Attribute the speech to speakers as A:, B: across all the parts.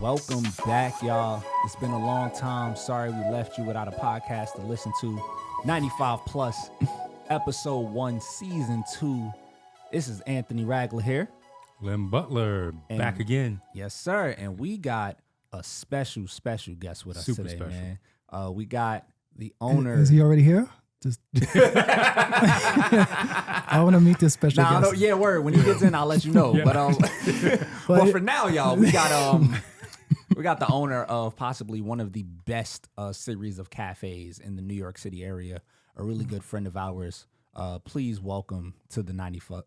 A: Welcome back, y'all. It's been a long time. Sorry we left you without a podcast to listen to. 95 Plus, Episode 1, Season 2. This is Anthony Ragler here.
B: Lem Butler, back again.
A: Yes, sir. And we got a special guest with us today, special. Man. We got the owner.
C: Is he already here? Just I want to meet this special guest.
A: Yeah, word. When he gets in, I'll let you know. Yeah. But for now, y'all, we got the owner of possibly one of the best series of cafes in the New York City area. A really good friend of ours. Please welcome to the 95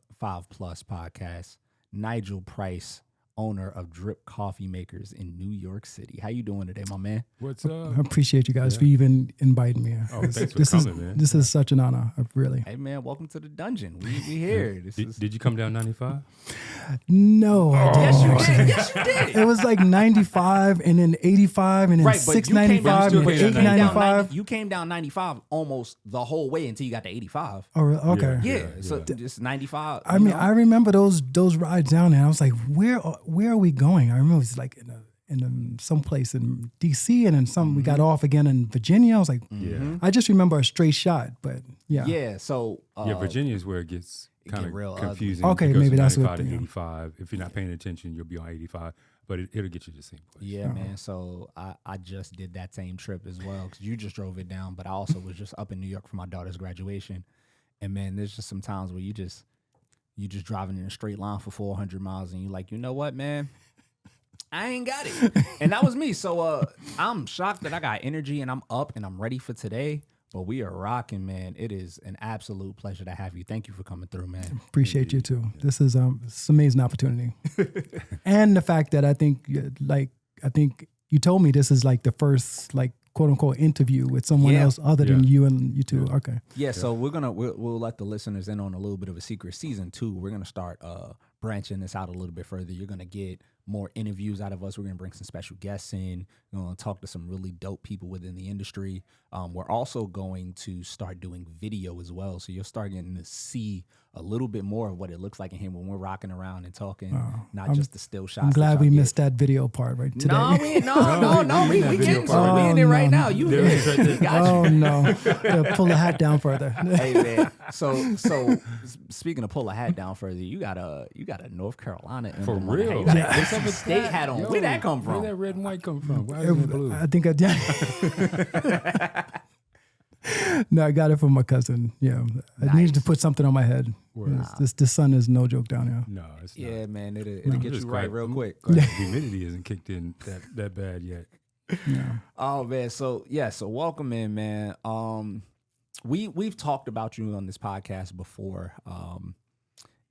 A: Plus podcast, Nigel Price, owner of Drip Coffee Makers in New York City. How you doing today, my man?
B: What's up?
C: I appreciate you guys for even inviting me.
B: Oh, thanks for coming, man.
C: This is such an honor, really.
A: Hey, man, welcome to the dungeon. We here.
B: Did you come down 95?
C: No, I didn't.
A: Yes, you did. Yes, you did.
C: It was like 95 and then 85 and then 695 and 895.
A: You came down 95 almost the whole way until you got to 85.
C: Oh, okay.
A: Yeah. So just 95.
C: I mean, I remember those rides down there. I was like, where are we going? I remember it was like in some place in D.C. and then some. We got off again in Virginia. I was like, I just remember a straight shot, but yeah.
A: Yeah. So
B: Virginia is where it gets kind of confusing.
C: Okay, maybe that's what
B: they 85. If you're not paying attention, you'll be on 85, but it'll get you the same place.
A: Yeah, man. So I just did that same trip as well because you just drove it down, but I also was just up in New York for my daughter's graduation, and man, there's just some times where you just driving in a straight line for 400 miles, and you're like, you know what, man? I ain't got it. And that was me. So I'm shocked that I got energy and I'm up and I'm ready for today. But we are rocking, man. It is an absolute pleasure to have you. Thank you for coming through, man.
C: Appreciate you too. This is it's an amazing opportunity. And the fact that I think you told me this is like the first quote unquote interview with someone else other than you and you two. Okay.
A: Yeah, so we'll let the listeners in on a little bit of a secret. Season 2, we're gonna start branching this out a little bit further. You're gonna get more interviews out of us. We're gonna bring some special guests in. We're gonna talk to some really dope people within the industry. We're also going to start doing video as well. So you'll start getting to see a little bit more of what it looks like in here when we're rocking around and talking, just the still shots.
C: I'm glad we missed that video part right today.
A: No, we getting to it. We in it right now. You here.
C: Oh, no. Pull the hat down further.
A: Hey, man. So speaking of pull the hat down further, you got a North Carolina
B: for real.
A: You got a state hat on. Where that come from?
B: Where that red and white come from? Why is it blue?
C: I think I did. No, I got it from my cousin. Yeah, I needed to put something on my head. The sun is no joke down here.
B: No, it's not.
A: Yeah, man, it'll get you right real quick.
B: The humidity isn't kicked in that bad yet.
C: Yeah.
A: Oh man, so welcome in, man. We've talked about you on this podcast before,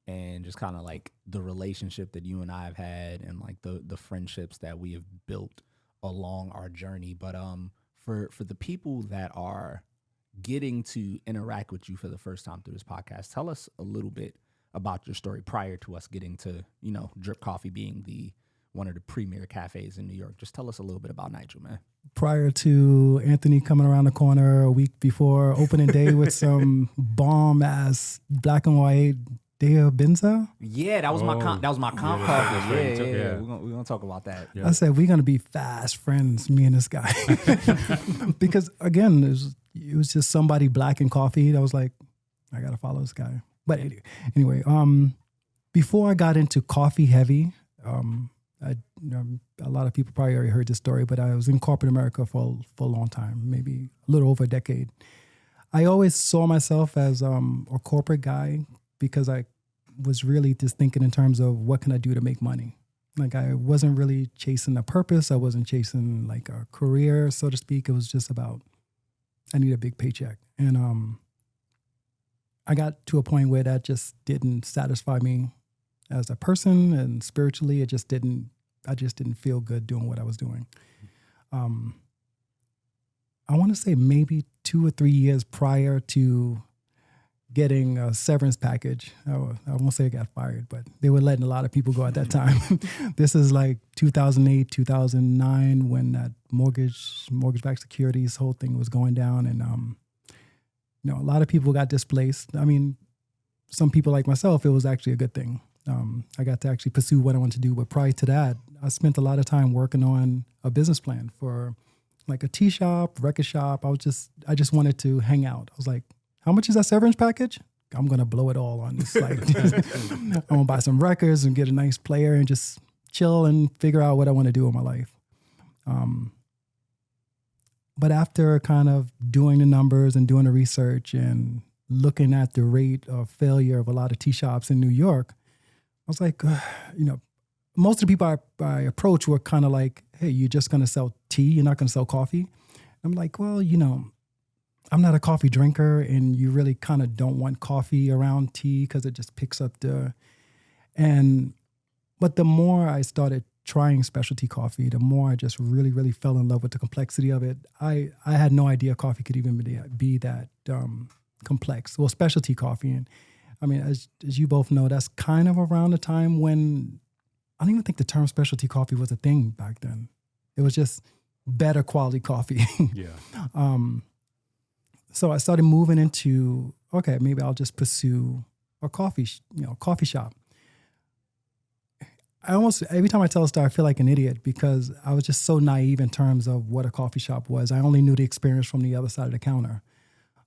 A: and just kind of like the relationship that you and I have had, and like the friendships that we have built along our journey. But for the people that are getting to interact with you for the first time through this podcast, tell us a little bit about your story prior to us getting to, Drip Coffee being one of the premier cafes in New York. Just tell us a little bit about Nigel, man.
C: Prior to Anthony coming around the corner a week before opening day with some bomb ass black and white Dea Benza.
A: Yeah, that was my comp coffee. Yeah. We're gonna talk about that.
C: Yeah. I said we're gonna be fast friends, me and this guy, because again, it was just somebody black in coffee. I was like, I gotta follow this guy. But anyway, before I got into coffee heavy, a lot of people probably already heard this story, but I was in corporate America for a long time, maybe a little over a decade. I always saw myself as a corporate guy because I was really just thinking in terms of what can I do to make money. Like I wasn't really chasing a purpose. I wasn't chasing like a career, so to speak. It was just about, I need a big paycheck. And I got to a point where that just didn't satisfy me as a person, and spiritually, I just didn't feel good doing what I was doing. I want to say maybe 2 or 3 years prior to getting a severance package, I won't say I got fired, but they were letting a lot of people go at that time. This is like 2008, 2009, when that mortgage-backed securities whole thing was going down, and a lot of people got displaced. I mean, some people like myself, it was actually a good thing. I got to actually pursue what I wanted to do. But prior to that, I spent a lot of time working on a business plan for like a tea shop, record shop. I just wanted to hang out. I was like, how much is that severance package? I'm going to blow it all on this. Like, I'm going to buy some records and get a nice player and just chill and figure out what I want to do in my life. But after kind of doing the numbers and doing the research and looking at the rate of failure of a lot of tea shops in New York, I was like, most of the people I approached were kind of like, hey, you're just going to sell tea. You're not going to sell coffee. I'm like, well, I'm not a coffee drinker, and you really kind of don't want coffee around tea because it just picks up but the more I started trying specialty coffee, the more I just really, really fell in love with the complexity of it. I had no idea coffee could even be that complex. Well, specialty coffee. And I mean, as you both know, that's kind of around the time when I don't even think the term specialty coffee was a thing back then. It was just better quality coffee.
B: Yeah.
C: So I started moving into, okay, maybe I'll just pursue a coffee shop. I almost, every time I tell a story, I feel like an idiot because I was just so naive in terms of what a coffee shop was. I only knew the experience from the other side of the counter.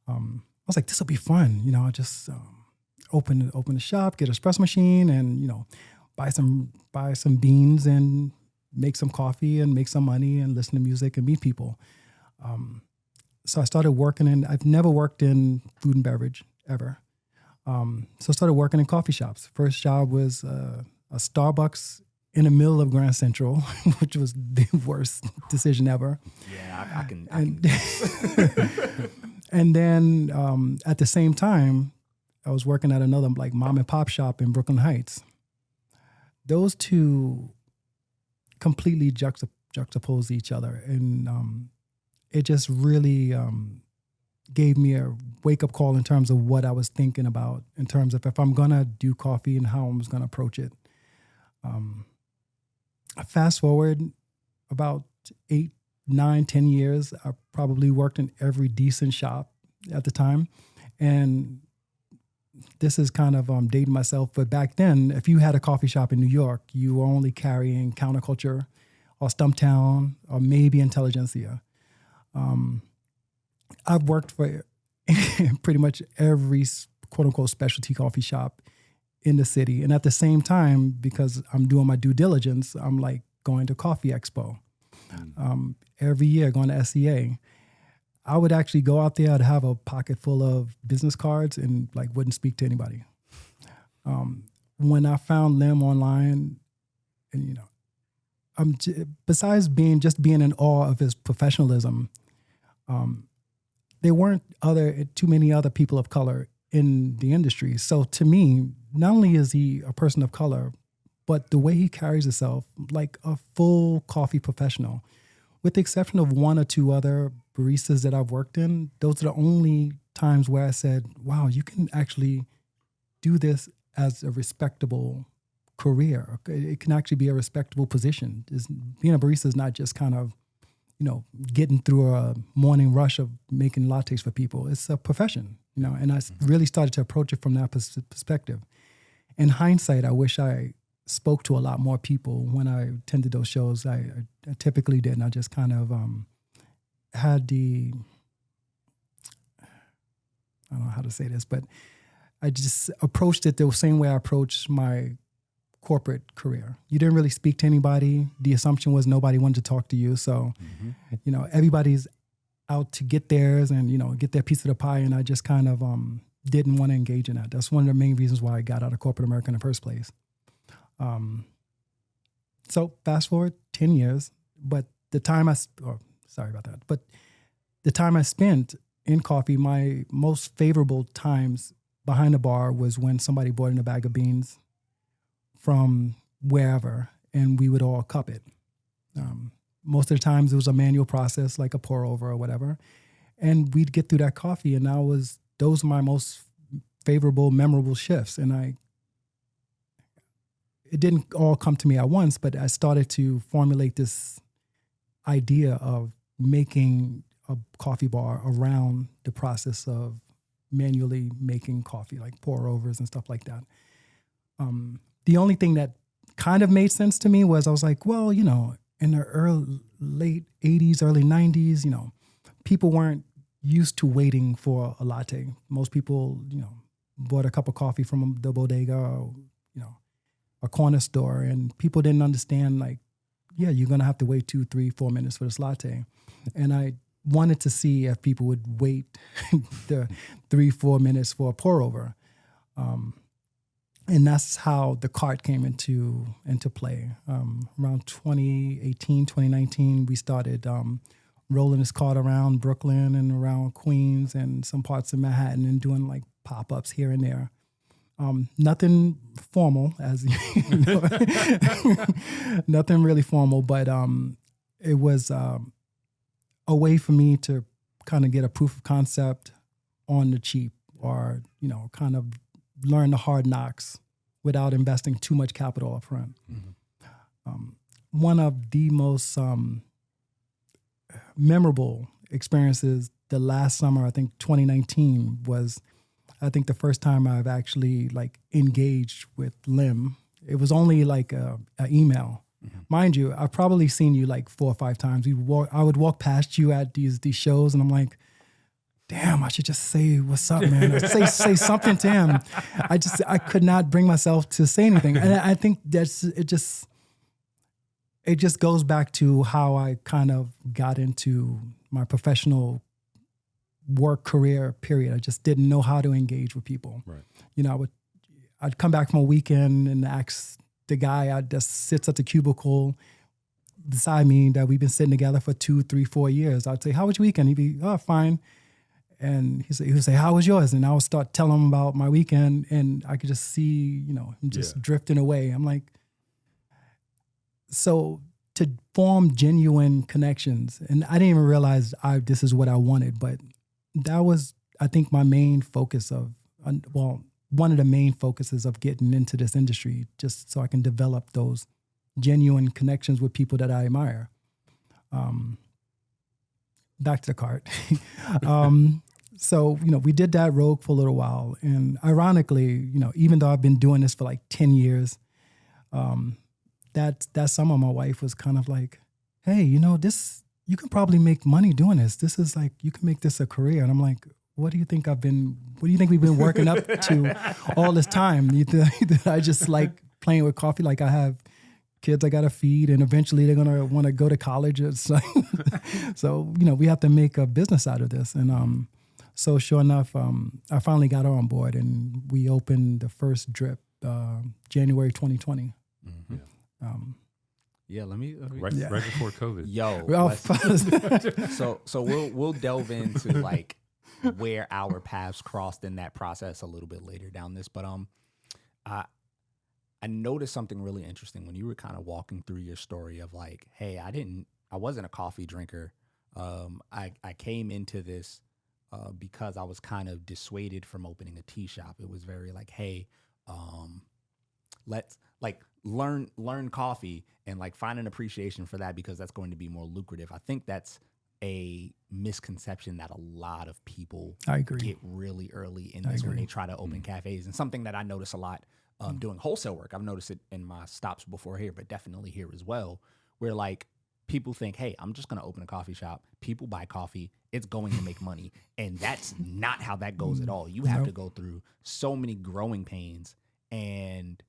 C: I was like, this will be fun. I just open the shop, get an espresso machine, and buy some beans and make some coffee and make some money and listen to music and meet people. So I started working I've never worked in food and beverage ever. So I started working in coffee shops. First job was a Starbucks in the middle of Grand Central, which was the worst decision ever.
A: Yeah, I can.
C: And then at the same time, I was working at another like mom and pop shop in Brooklyn Heights. Those two completely juxtapose each other. And it just really gave me a wake-up call in terms of what I was thinking about, in terms of if I'm going to do coffee and how I'm going to approach it. Fast forward about 8, 9, 10 years, I probably worked in every decent shop at the time. And this is kind of dating myself, but back then, if you had a coffee shop in New York, you were only carrying Counterculture or Stumptown or maybe Intelligentsia. I've worked for pretty much every quote unquote specialty coffee shop in the city. And at the same time, because I'm doing my due diligence, I'm like going to Coffee Expo. Every year going to SEA. I would actually go out there, I'd have a pocket full of business cards and like wouldn't speak to anybody. When I found Lem online, and besides being in awe of his professionalism, there weren't too many other people of color in the industry. So to me, not only is he a person of color, but the way he carries himself like a full coffee professional, with the exception of one or two other baristas that I've worked in, those are the only times where I said, wow, you can actually do this as a respectable career. It can actually be a respectable position. Being a barista is not just kind of, getting through a morning rush of making lattes for people. It's a profession, and I really started to approach it from that perspective. In hindsight, I wish I spoke to a lot more people when I attended those shows. I typically didn't. I just kind of had I don't know how to say this, but I just approached it the same way I approached my corporate career. You didn't really speak to anybody. The assumption was nobody wanted to talk to you. So, everybody's out to get theirs and, get their piece of the pie. And I just kind of didn't want to engage in that. That's one of the main reasons why I got out of corporate America in the first place. So fast forward 10 years, but the time the time I spent in coffee, my most favorable times behind the bar was when somebody brought in a bag of beans from wherever, and we would all cup it. Most of the times it was a manual process, like a pour over or whatever, and we'd get through that coffee, and those are my most favorable, memorable shifts. And it didn't all come to me at once, but I started to formulate this idea of making a coffee bar around the process of manually making coffee, like pour overs and stuff like that. The only thing that kind of made sense to me was I was like, well, you know, in the late 80s, early 90s, you know, people weren't used to waiting for a latte. Most people, you know, bought a cup of coffee from the bodega or, you know, a corner store, and people didn't understand, like, yeah, you're going to have to wait 2, 3, 4 minutes for this latte. And I wanted to see if people would wait the 3, 4 minutes for a pour over. And that's how the cart came into play. Around 2018, 2019, we started rolling this cart around Brooklyn and around Queens and some parts of Manhattan and doing like pop-ups here and there. Nothing formal, as you know, nothing really formal, but it was a way for me to kind of get a proof of concept on the cheap, or, you know, kind of learn the hard knocks without investing too much capital up front. Mm-hmm. One of the most memorable experiences the last summer, I think 2019, was, I think, the first time I've actually like engaged with Lem. It was only like a email. Mm-hmm. Mind you, I've probably seen you like 4 or 5 times. I would walk past you at these shows, and I'm like, damn, I should just say what's up, man. Or say something to him. I could not bring myself to say anything. And I think it just goes back to how I kind of got into my professional work career period. I just didn't know how to engage with people. Right. You know, I'd come back from a weekend and ask the guy that sits at the cubicle beside me that we've been sitting together for 2, 3, 4 years. I'd say, how was your weekend? He'd be, oh, fine. And he would say, how was yours? And I would start telling him about my weekend, and I could just see, you know, him just drifting away. I'm like, so to form genuine connections, and I didn't even realize this is what I wanted, but that was, I think, my main focus one of the main focuses of getting into this industry, just so I can develop those genuine connections with people that I admire. Back to the cart. So, you know, we did that Rogue for a little while. And ironically, you know, even though I've been doing this for like 10 years, that summer my wife was kind of like, hey, you know, you can probably make money doing this. This is like, you can make this a career. And I'm like, what do you think we've been working up to all this time? I just like playing with coffee, like I have kids I got to feed, and eventually they're going to want to go to college. So, you know, we have to make a business out of this. And so sure enough, I finally got her on board, and we opened the first drip January 2020.
B: Mm-hmm.
A: Yeah, let me
B: right before COVID.
A: So we'll delve into like where our paths crossed in that process a little bit later down this, but I noticed something really interesting when you were kind of walking through your story of like, hey, I wasn't a coffee drinker. I came into this because I was kind of dissuaded from opening a tea shop. It was very like, hey, let's like learn coffee and like find an appreciation for that, because that's going to be more lucrative. I think that's a misconception that a lot of people get really early in this when they try to open cafes, and something that I notice a lot doing wholesale work. I've noticed it in my stops before here, but definitely here as well, where like people think, hey, I'm just going to open a coffee shop. People buy coffee. It's going to make money. And that's not how that goes at all. You have to go through so many growing pains, and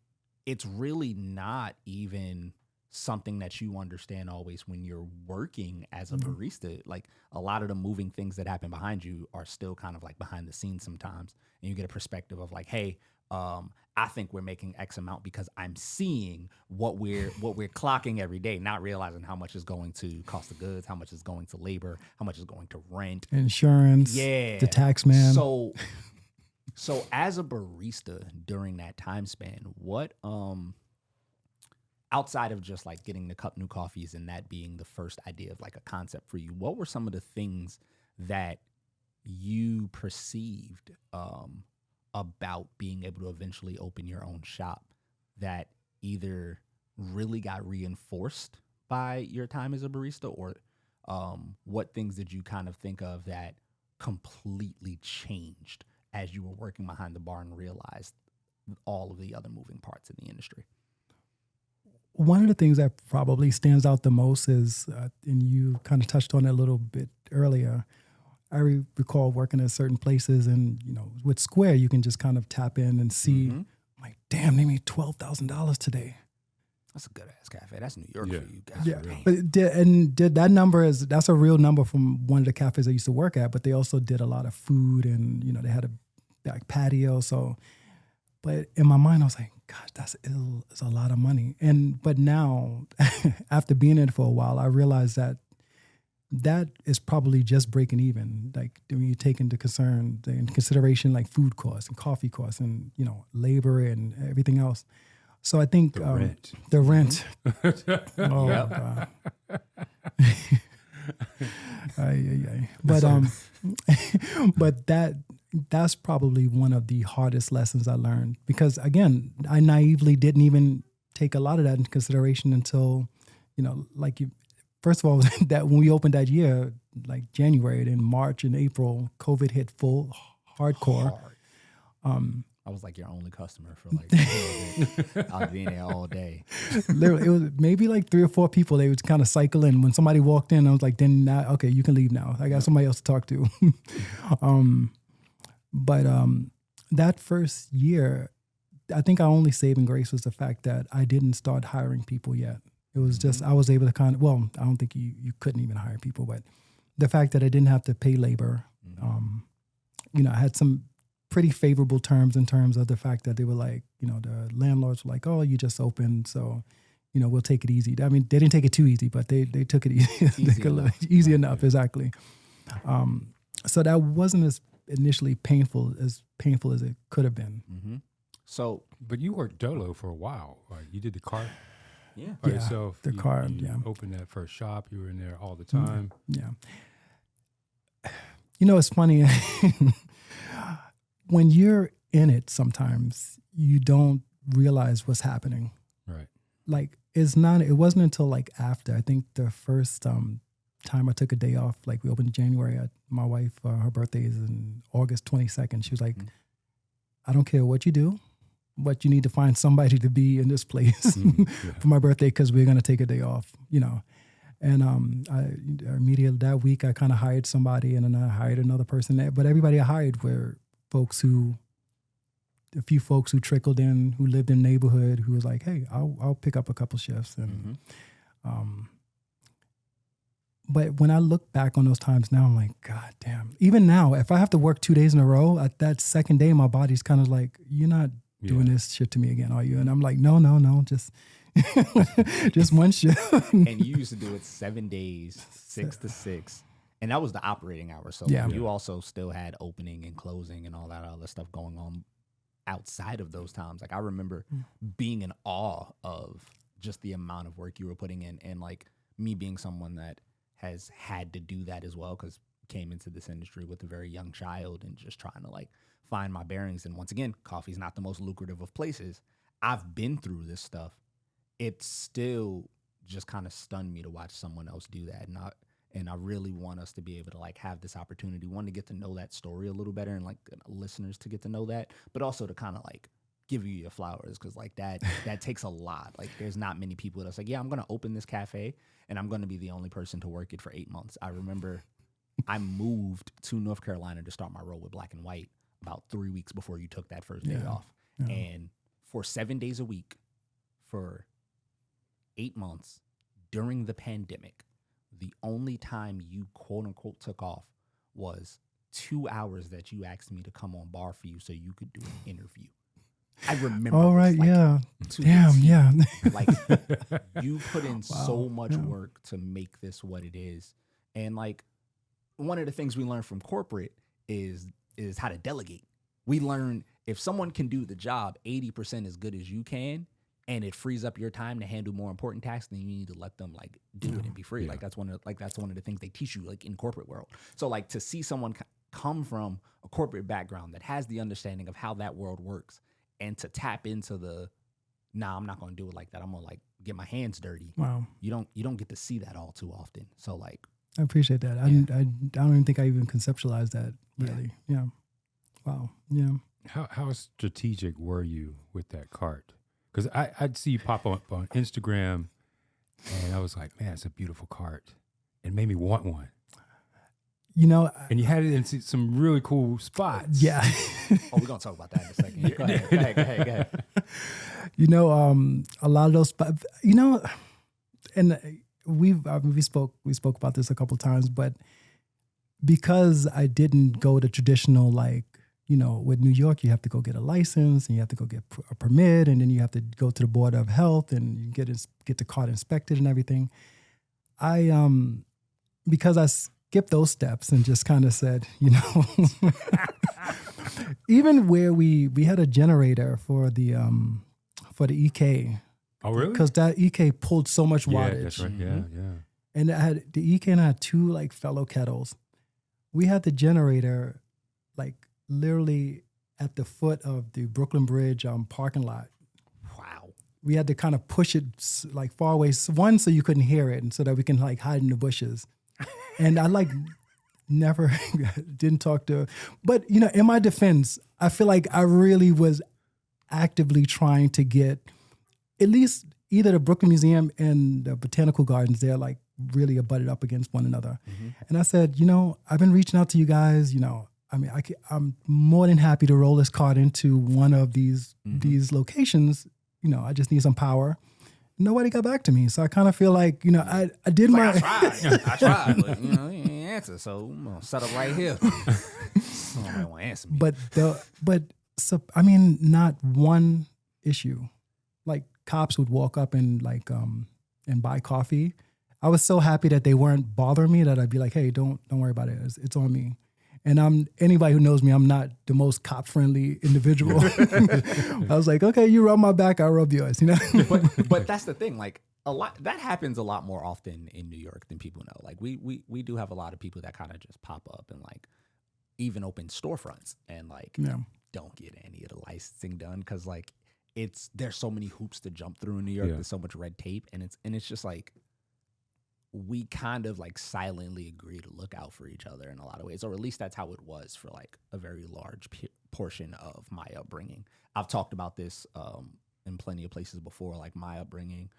A: it's really not even something that you understand always when you're working as a barista. Like a lot of the moving things that happen behind you are still kind of like behind the scenes sometimes. And you get a perspective of like, hey, I think we're making X amount because I'm seeing what we're clocking every day, not realizing how much is going to cost of goods, how much is going to labor, how much is going to rent,
C: insurance, the tax man.
A: So as a barista during that time span, what outside of just like getting the cup new coffees and that being the first idea of like a concept for you, what were some of the things that you perceived about being able to eventually open your own shop that either really got reinforced by your time as a barista, or what things did you kind of think of that completely changed as you were working behind the bar and realized all of the other moving parts in the industry?
C: one of the things that probably stands out the most is, and you kind of touched on it a little bit earlier. I recall working at certain places, and with Square, you can just kind of tap in and see.
A: Mm-hmm.
C: Like, damn, they made $12,000 today.
A: That's a good ass cafe. That's New York
B: Yeah.
A: for you guys.
C: Yeah,
A: Dang.
C: but did that number that's a real number from one of the cafes I used to work at. But they also did a lot of food, and they had a back patio. So, but in my mind, I was like, gosh, that's a lot of money. But now, after being in it for a while, I realized that is probably just breaking even. Like when you take into consideration like food costs and coffee costs and labor and everything else. So I think
B: The rent.
C: The rent. Oh
A: Yep.
C: God. But but that's probably one of the hardest lessons I learned, because again, I naively didn't even take a lot of that into consideration until, first of all, that when we opened that year, like January, then March and April, COVID hit full hardcore.
A: Hard. I was like your only customer for like I was being there all day.
C: Literally, it was maybe like 3 or 4 people. They would kind of cycle in. When somebody walked in, I was like, then now, okay, you can leave now. I got somebody else to talk to. But that first year, I think our only saving grace was the fact that I didn't start hiring people yet. It was just, I was able to I don't think you couldn't even hire people, but the fact that I didn't have to pay labor, I had some pretty favorable terms in terms of the fact that they were like, the landlords were like, oh, you just opened, so, we'll take it easy. I mean, they didn't take it too easy, but they took it easy enough, exactly. So that wasn't as initially painful as it could have been.
A: Mm-hmm. So,
B: but you worked Dolo for a while, right? You did the cart
A: yeah,
B: by
C: Yeah,
B: yourself.
C: the cart,
B: you
C: yeah.
B: opened that first shop. You were in there all the time.
C: Yeah. It's funny. When you're in it, sometimes you don't realize what's happening.
B: Right.
C: Like it wasn't until like after, I think the first time I took a day off, like we opened in January, my wife, her birthday is in August 22nd. She was like, I don't care what you do, but you need to find somebody to be in this place for my birthday, because we're going to take a day off, And I immediately that week I kind of hired somebody, and then I hired another person. But everybody I hired were a few folks who trickled in, who lived in the neighborhood, who was like, hey, I'll pick up a couple shifts. And but when I look back on those times now, I'm like, God damn. Even now, if I have to work 2 days in a row, at that second day, my body's kind of like, you're not doing this shit to me again, are you? And I'm like, no, just just one shift.
A: And you used to do it 7 days, 6 to 6. And that was the operating hours. So you also still had opening and closing and all that other stuff going on outside of those times. Like I remember being in awe of just the amount of work you were putting in, and like me being someone that has had to do that as well, because came into this industry with a very young child and just trying to like find my bearings. And once again, coffee's not the most lucrative of places. I've been through this stuff. It still just kind of stunned me to watch someone else do that. And I really want us to be able to like have this opportunity, one, to get to know that story a little better, and like listeners to get to know that, but also to kind of like give you your flowers, because like that takes a lot. Like there's not many people that's like, yeah, I'm going to open this cafe and I'm going to be the only person to work it for 8 months. I remember I moved to North Carolina to start my role with Black and White about 3 weeks before you took that first day off. Yeah. And for 7 days a week for 8 months during the pandemic, the only time you quote unquote took off was 2 hours that you asked me to come on bar for you so you could do an interview. I remember.
C: All right,
A: like,
C: yeah. Damn, yeah.
A: Like you put in so much work to make this what it is. And like one of the things we learned from corporate is how to delegate. We learn if someone can do the job 80% as good as you can, and it frees up your time to handle more important tasks, then you need to let them like do it and be free. Yeah. Like that's one of the things they teach you like in corporate world. So like to see someone come from a corporate background that has the understanding of how that world works, and to tap into I'm not going to do it like that. I'm going to like get my hands dirty.
C: Wow.
A: You don't get to see that all too often. So like,
C: I appreciate that. Yeah. I don't even think I even conceptualized that really. Yeah. Wow. Yeah.
B: How strategic were you with that cart? Because I'd see you pop up on Instagram, and I was like, man, it's a beautiful cart. It made me want one.
C: You know,
B: And you had it in some really cool spots.
C: yeah.
A: Oh, we're gonna talk about that in a second. Go ahead.
C: You know, a lot of those, you know, and we spoke about this a couple of times, but because I didn't go the traditional, like, you know, with New York, you have to go get a license and you have to go get a permit, and then you have to go to the Board of Health and you get the cart inspected and everything. Because I skipped those steps and just kind of said, you know, even where we had a generator for the EK.
B: Oh, really?
C: Because that EK pulled so much wattage.
B: Yeah, that's right. Yeah, yeah.
C: And I had the EK, and I had two like fellow kettles. We had the generator like literally at the foot of the Brooklyn Bridge parking lot.
A: Wow.
C: We had to kind of push it like far away, one, so you couldn't hear it, and so that we can like hide in the bushes. And I like never didn't talk to, but you know, in my defense, I feel like I really was actively trying to get at least either the Brooklyn Museum and the Botanical Gardens. They're like really abutted up against one another. Mm-hmm. And I said, you know, I've been reaching out to you guys, you know, I mean, I'm more than happy to roll this cart into one of these locations. You know, I just need some power. Nobody got back to me. So I kind of feel like, you know, I did my...
A: I tried, but, you know, you didn't answer. So I'm going to set up right here. Somebody won't answer me.
C: So, I mean, not one issue. Like cops would walk up and like, and buy coffee. I was so happy that they weren't bothering me that I'd be like, hey, don't worry about it. It's on me. And anybody who knows me, I'm not the most cop-friendly individual. I was like, okay, you rub my back, I'll rub yours, you know?
A: but that's the thing, like that happens a lot more often in New York than people know. Like we do have a lot of people that kind of just pop up and like even open storefronts and like don't get any of the licensing done because like there's so many hoops to jump through in New York. There's so much red tape, and it's just like we kind of like silently agree to look out for each other in a lot of ways, or at least that's how it was for like a very large portion of my upbringing. I've talked about this in plenty of places before, like my upbringing.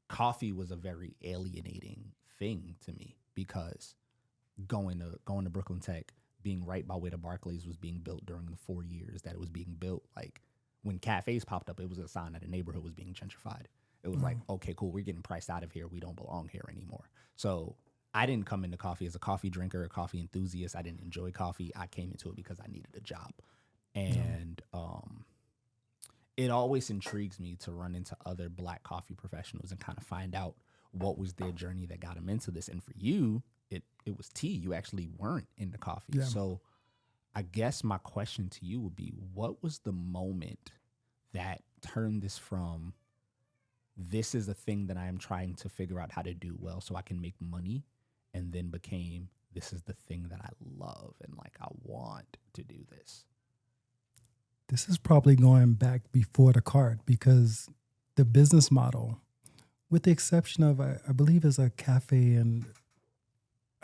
A: Coffee was a very alienating thing to me because going to Brooklyn Tech, being right by where the Barclays was being built during the 4 years that it was being built, like when cafes popped up, it was a sign that the neighborhood was being gentrified. It was like, okay, cool, we're getting priced out of here. We don't belong here anymore. So I didn't come into coffee as a coffee drinker, a coffee enthusiast. I didn't enjoy coffee. I came into it because I needed a job. And it always intrigues me to run into other Black coffee professionals and kind of find out what was their journey that got them into this. And for you, it was tea. You actually weren't into coffee. Yeah. So I guess my question to you would be, what was the moment that turned this from this is a thing that I am trying to figure out how to do well so I can make money, and then became this is the thing that I love and like I want to do this?
C: This is probably going back before the cart, because the business model, with the exception of I believe is a cafe, and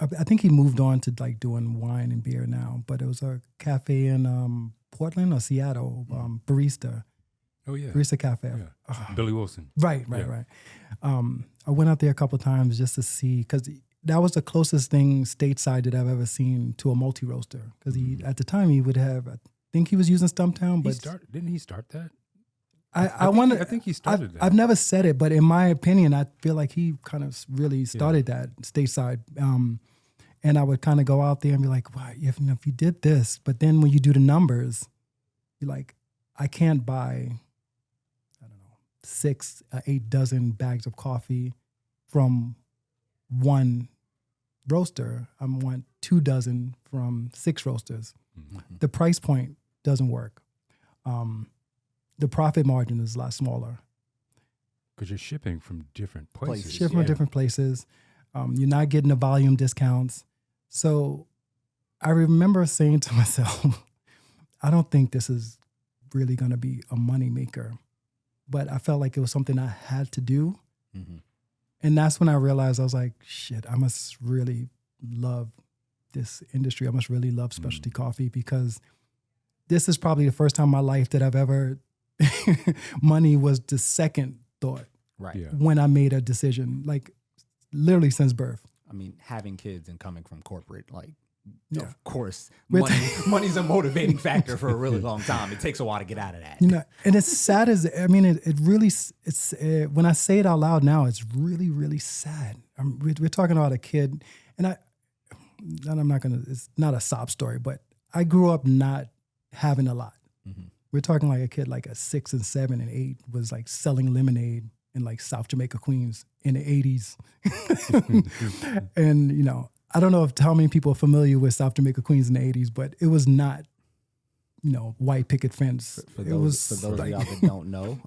C: I think he moved on to like doing wine and beer now, but it was a cafe in Portland or Seattle, barista.
B: Oh yeah,
C: Barista Cafe.
B: Yeah. Billy Wilson.
C: Right. I went out there a couple of times just to see, because that was the closest thing stateside that I've ever seen to a multi-roaster. Because at the time he would have, I think he was using Stumptown, but
B: didn't he start that?
C: I
B: think he started that.
C: I've never said it, but in my opinion, I feel like he kind of really started that stateside. And I would kind of go out there and be like, wow, if you did this, but then when you do the numbers, you're like, I can't buy 6 or 8 dozen bags of coffee from one roaster. I want 2 dozen from 6 roasters. Mm-hmm. The price point doesn't work. The profit margin is a lot smaller.
B: Because you're shipping from different places.
C: Shipping from different places. You're not getting the volume discounts. So I remember saying to myself, I don't think this is really going to be a money maker. But I felt like it was something I had to do. Mm-hmm. And that's when I realized, I was like, shit, I must really love this industry. I must really love specialty coffee, because this is probably the first time in my life that I've ever money was the second thought
A: Right.
B: Yeah.
C: when I made a decision, like literally since birth.
A: I mean, having kids and coming from corporate, like,
C: Yeah.
A: of course,
C: With-
A: money's a motivating factor for a really long time. It takes a while to get out of that.
C: You know, and it's sad as I mean, it really it's when I say it out loud now, it's really really sad. We're talking about a kid, and I'm not gonna. It's not a sob story, but I grew up not having a lot.
A: Mhm.
C: We're talking like a kid like a 6 and 7 and 8 was like selling lemonade in like South Jamaica, Queens in the 80s. And, you know, I don't know how many people are familiar with South Jamaica, Queens in the 80s, but it was not, you know, white picket fence.
A: For
C: It
A: those,
C: was
A: for those
C: like-
A: of y'all that don't know,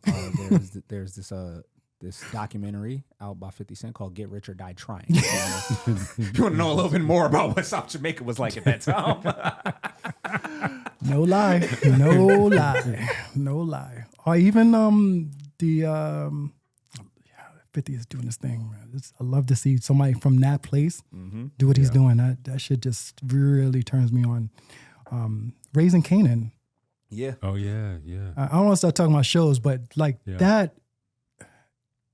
A: there's this documentary out by 50 Cent called Get Rich or Die Trying. If you want to know a little bit more about what South Jamaica was like at that time.
C: No lie. No lie. No lie. Or even the 50 is doing this thing. Man. I love to see somebody from that place do what he's doing. That shit just really turns me on. Raising Canaan.
A: Yeah.
B: Oh yeah, yeah.
C: I don't want to start talking about shows, but like
B: Yeah.
C: that,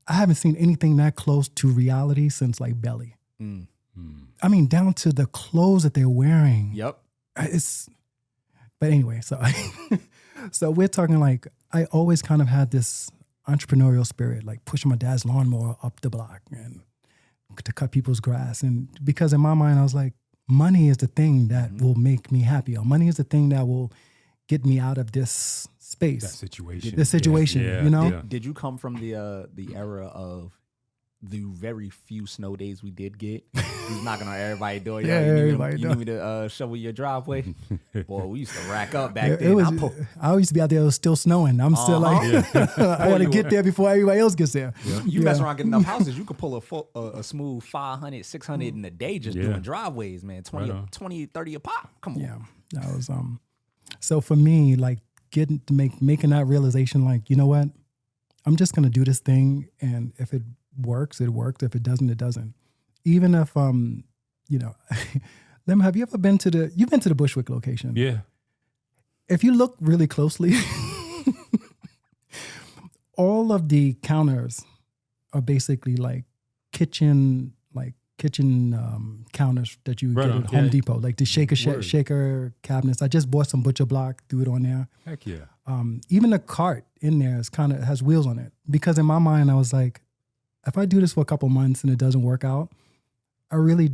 C: I haven't seen anything that close to reality since like Belly.
A: Mm.
C: I mean, down to the clothes that they're wearing.
A: Yep.
C: But anyway, so so we're talking like I always kind of had this entrepreneurial spirit, like pushing my dad's lawnmower up the block and to cut people's grass. And because in my mind, I was like, money is the thing that will make me happy. Or money is the thing that will get me out of this space.
B: That situation.
C: The situation,
B: Yeah,
C: you know?
B: yeah.
A: Did you come from the era of the very few snow days we did get? He's knocking on everybody's door.
C: Yeah,
A: You
C: everybody
A: need me to shovel your driveway? Boy, we used to rack up back
C: It
A: then.
C: was, I used to be out there, it was still snowing. I'm still like, I got to get there before everybody else gets there.
A: You mess around getting enough houses, you could pull a smooth 500, 600 in a day just
B: Yeah.
A: doing driveways, man. 20,
B: Right on.
A: 20, 30 a pop. Come on.
C: Yeah, that was so for me, like making that realization, like, you know what, I'm just gonna do this thing, and if it works, it works. If it doesn't, it doesn't. Even if you know, Lem, have you ever been to you've been to the Bushwick location?
B: Yeah.
C: If you look really closely, all of the counters are basically like kitchen counters that you
B: Right
C: get
B: on,
C: at Home
B: yeah.
C: Depot, like the
B: Word.
C: shaker cabinets. I just bought some butcher block, threw it on there.
B: Heck yeah.
C: Even the cart in there is has wheels on it, because in my mind I was like, if I do this for a couple months and it doesn't work out, I really,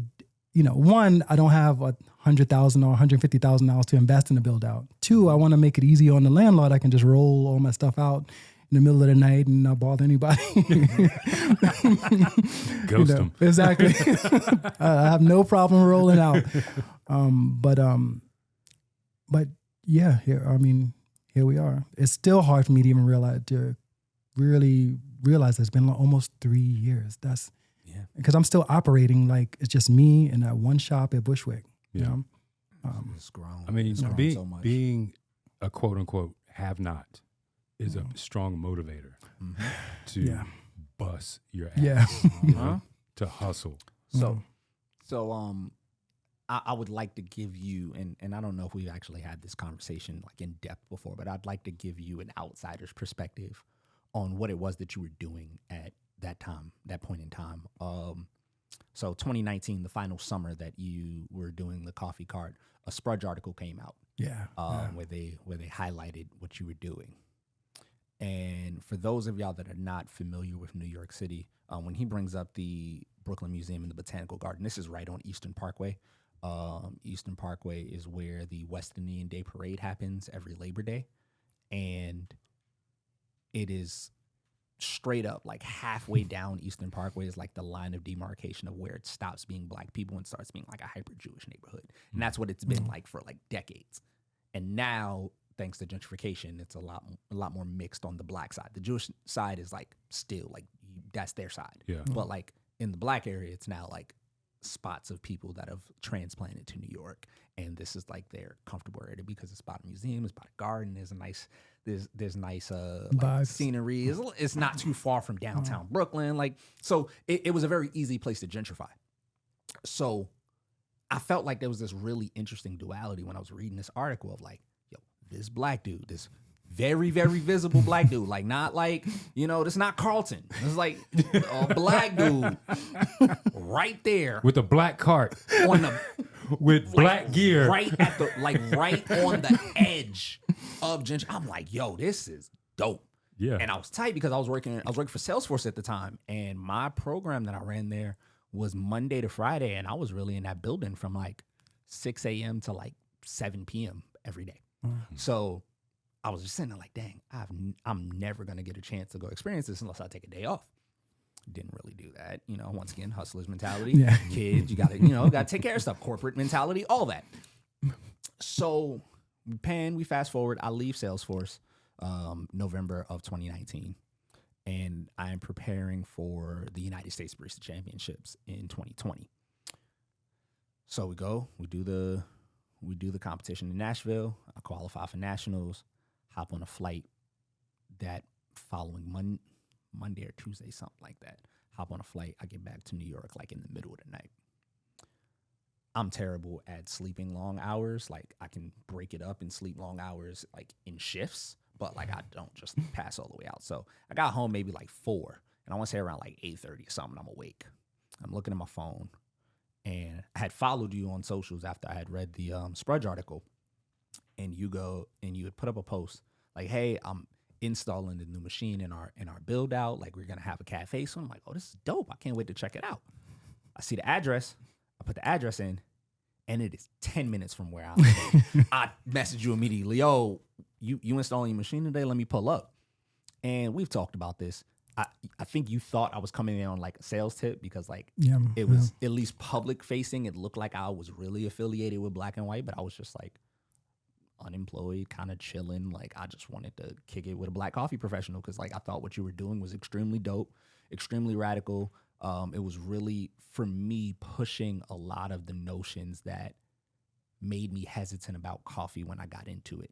C: you know, one, I don't have $100,000 or $150,000 to invest in the build out. Two, I want to make it easy on the landlord. I can just roll all my stuff out in the middle of the night and not bother anybody.
B: Ghost them.
C: Exactly. I have no problem rolling out. But yeah, here we are. It's still hard for me to even really realize it's been almost 3 years. That's because I'm still operating like it's just me and that one shop at Bushwick. You
B: Yeah.
C: know?
A: It's grown.
B: I mean,
A: It's grown
B: being,
A: so much.
B: being a quote unquote have not is a strong motivator to
C: Yeah.
B: bust your ass.
C: Yeah.
B: You know, to hustle.
A: So I would like to give you, and I don't know if we've actually had this conversation like in depth before, but I'd like to give you an outsider's perspective on what it was that you were doing at that time, that point in time. So 2019, the final summer that you were doing the coffee cart, a Sprudge article came out
C: Yeah.
A: where they highlighted what you were doing. And for those of y'all that are not familiar with New York City, when he brings up the Brooklyn Museum and the Botanical Garden, this is right on Eastern Parkway. Eastern Parkway is where the West Indian Day Parade happens every Labor Day. And it is straight up like halfway down Eastern Parkway is like the line of demarcation of where it stops being black people and starts being like a hyper Jewish neighborhood. And that's what it's been like for like decades. And now, thanks to gentrification, it's a lot more mixed on the black side. The Jewish side is like still like that's their side.
B: Yeah.
A: But like in the black area, it's now like spots of people that have transplanted to New York, and this is like their comfortable area because it's by a museum, it's by a garden. There's a nice, there's nice like
C: Vibes.
A: scenery. It's not too far from downtown Brooklyn. Like so, it was a very easy place to gentrify. So I felt like there was this really interesting duality when I was reading this article of like, yo, this black dude, this very, very visible black dude. Like, not like, this not Carlton. It's like a black dude right there
B: with a black cart
A: on the
B: with black gear,
A: right at the right on the edge of Ginger. I'm like, yo, this is dope.
B: Yeah.
A: And I was tight because I was working for Salesforce at the time, and my program that I ran there was Monday to Friday, and I was really in that building from like 6 a.m. to like 7 p.m. every day. Mm-hmm. So I was just sitting there like, dang, I'm never gonna get a chance to go experience this unless I take a day off. Didn't really do that. Once again, hustler's mentality. Yeah. Kids, you gotta take care of stuff. Corporate mentality, all that. So we fast forward, I leave Salesforce November of 2019. And I'm preparing for the United States Barista Championships in 2020. So we do the competition in Nashville. I qualify for nationals, hop on a flight that following Monday or Tuesday, something like that. Hop on a flight. I get back to New York like in the middle of the night. I'm terrible at sleeping long hours. Like, I can break it up and sleep long hours like in shifts, but like I don't just pass all the way out. So I got home maybe like 4, and I want to say around like 8:30 or something. I'm awake. I'm looking at my phone, and I had followed you on socials after I had read the Sprudge article, and you had put up a post like, "Hey, I'm installing the new machine in our build out. Like, we're gonna have a cafe soon." I'm like, "Oh, this is dope! I can't wait to check it out." I see the address. I put the address in, and it is 10 minutes from where I'm at. I message you immediately, "Yo, you installing your machine today? Let me pull up." And we've talked about this. I think you thought I was coming in on like a sales tip because it was at least public facing. It looked like I was really affiliated with Black and White, but I was just like unemployed, kind of chilling. Like, I just wanted to kick it with a black coffee professional because like I thought what you were doing was extremely dope, extremely radical. It was really, for me, pushing a lot of the notions that made me hesitant about coffee when I got into it.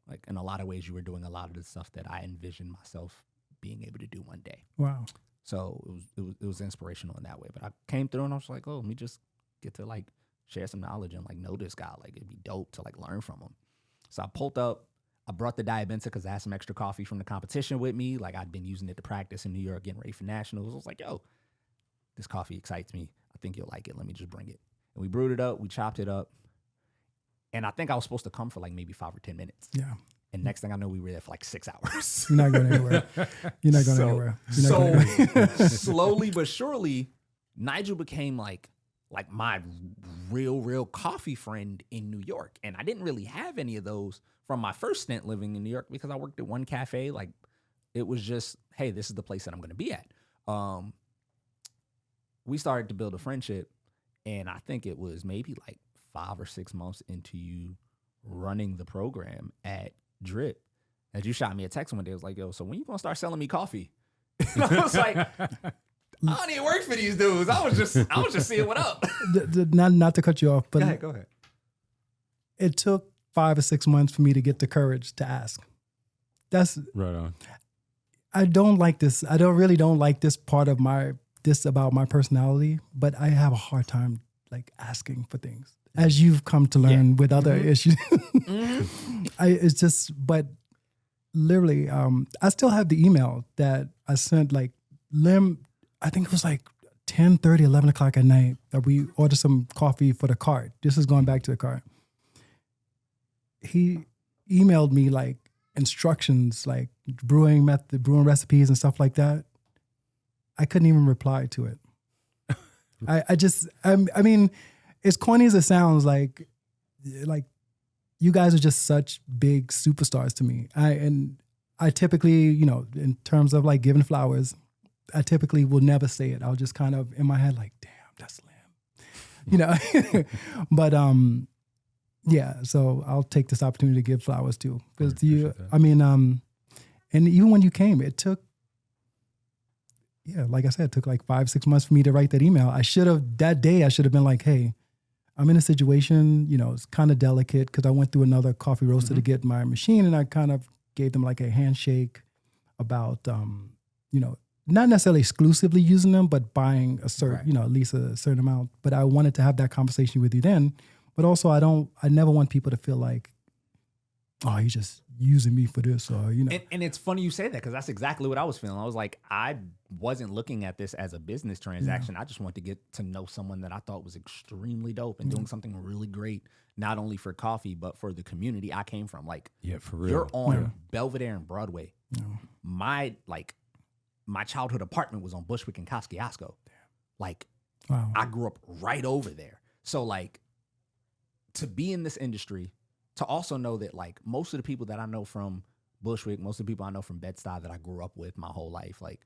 A: Like, in a lot of ways, you were doing a lot of the stuff that I envisioned myself being able to do one day.
C: Wow.
A: So it was inspirational in that way. But I came through and I was like, oh, let me just get to like share some knowledge and like know this guy. Like, it'd be dope to like learn from him. So I pulled up. I brought the Diabenta because I had some extra coffee from the competition with me. Like, I'd been using it to practice in New York, getting ready for nationals. I was like, yo, this coffee excites me. I think you'll like it. Let me just bring it. And we brewed it up. We chopped it up. And I think I was supposed to come for like maybe 5 or 10 minutes.
C: Yeah.
A: And next thing I know, we were there for like 6 hours.
C: You're not going anywhere. You're not going anywhere.
A: So slowly but surely, Nigel became like my real coffee friend in New York. And I didn't really have any of those from my first stint living in New York because I worked at one cafe. Like, it was just, hey, this is the place that I'm going to be at. We started to build a friendship, and I think it was maybe like 5 or 6 months into you running the program at Drip that you shot me a text one day. It was like, yo, so when you gonna start selling me coffee? And I was like, I don't even work for these dudes. I was just seeing what up.
C: Not to cut you off, but
A: go ahead.
C: It took 5 or 6 months for me to get the courage to ask. That's
B: right on.
C: I don't like this. I don't like this part of this about my personality, but I have a hard time like asking for things, as you've come to learn with other issues. It's just, but literally, I still have the email that I sent like Lem, I think it was like 10:30, 11 o'clock at night that we ordered some coffee for the cart. This is going back to the cart. He emailed me like instructions, like brewing method, brewing recipes and stuff like that. I couldn't even reply to it. I mean, as corny as it sounds, like you guys are just such big superstars to me. I typically, in terms of like giving flowers, I typically will never say it. I'll just kind of in my head like, damn, that's Lem, But yeah. So I'll take this opportunity to give flowers too, because and even when you came, it took. Yeah, like I said, it took like 5-6 months for me to write that email. I should have been like, hey, I'm in a situation, it's kind of delicate because I went through another coffee roaster to get my machine, and I kind of gave them like a handshake about, not necessarily exclusively using them, but buying a certain, at least a certain amount. But I wanted to have that conversation with you then. But also, I never want people to feel like oh, he's just using me for this, or
A: And it's funny you say that, because that's exactly what I was feeling. I was like, I wasn't looking at this as a business transaction. I just wanted to get to know someone that I thought was extremely dope and doing something really great, not only for coffee, but for the community I came from. Like,
B: Yeah, for real.
A: you're on Belvedere and Broadway. My childhood apartment was on Bushwick and Kosciuszko. Like,
C: wow.
A: I grew up right over there. So, like, to be in this industry, to also know that, like, most of the people that I know from Bushwick, most of the people I know from Bed-Stuy that I grew up with my whole life, like,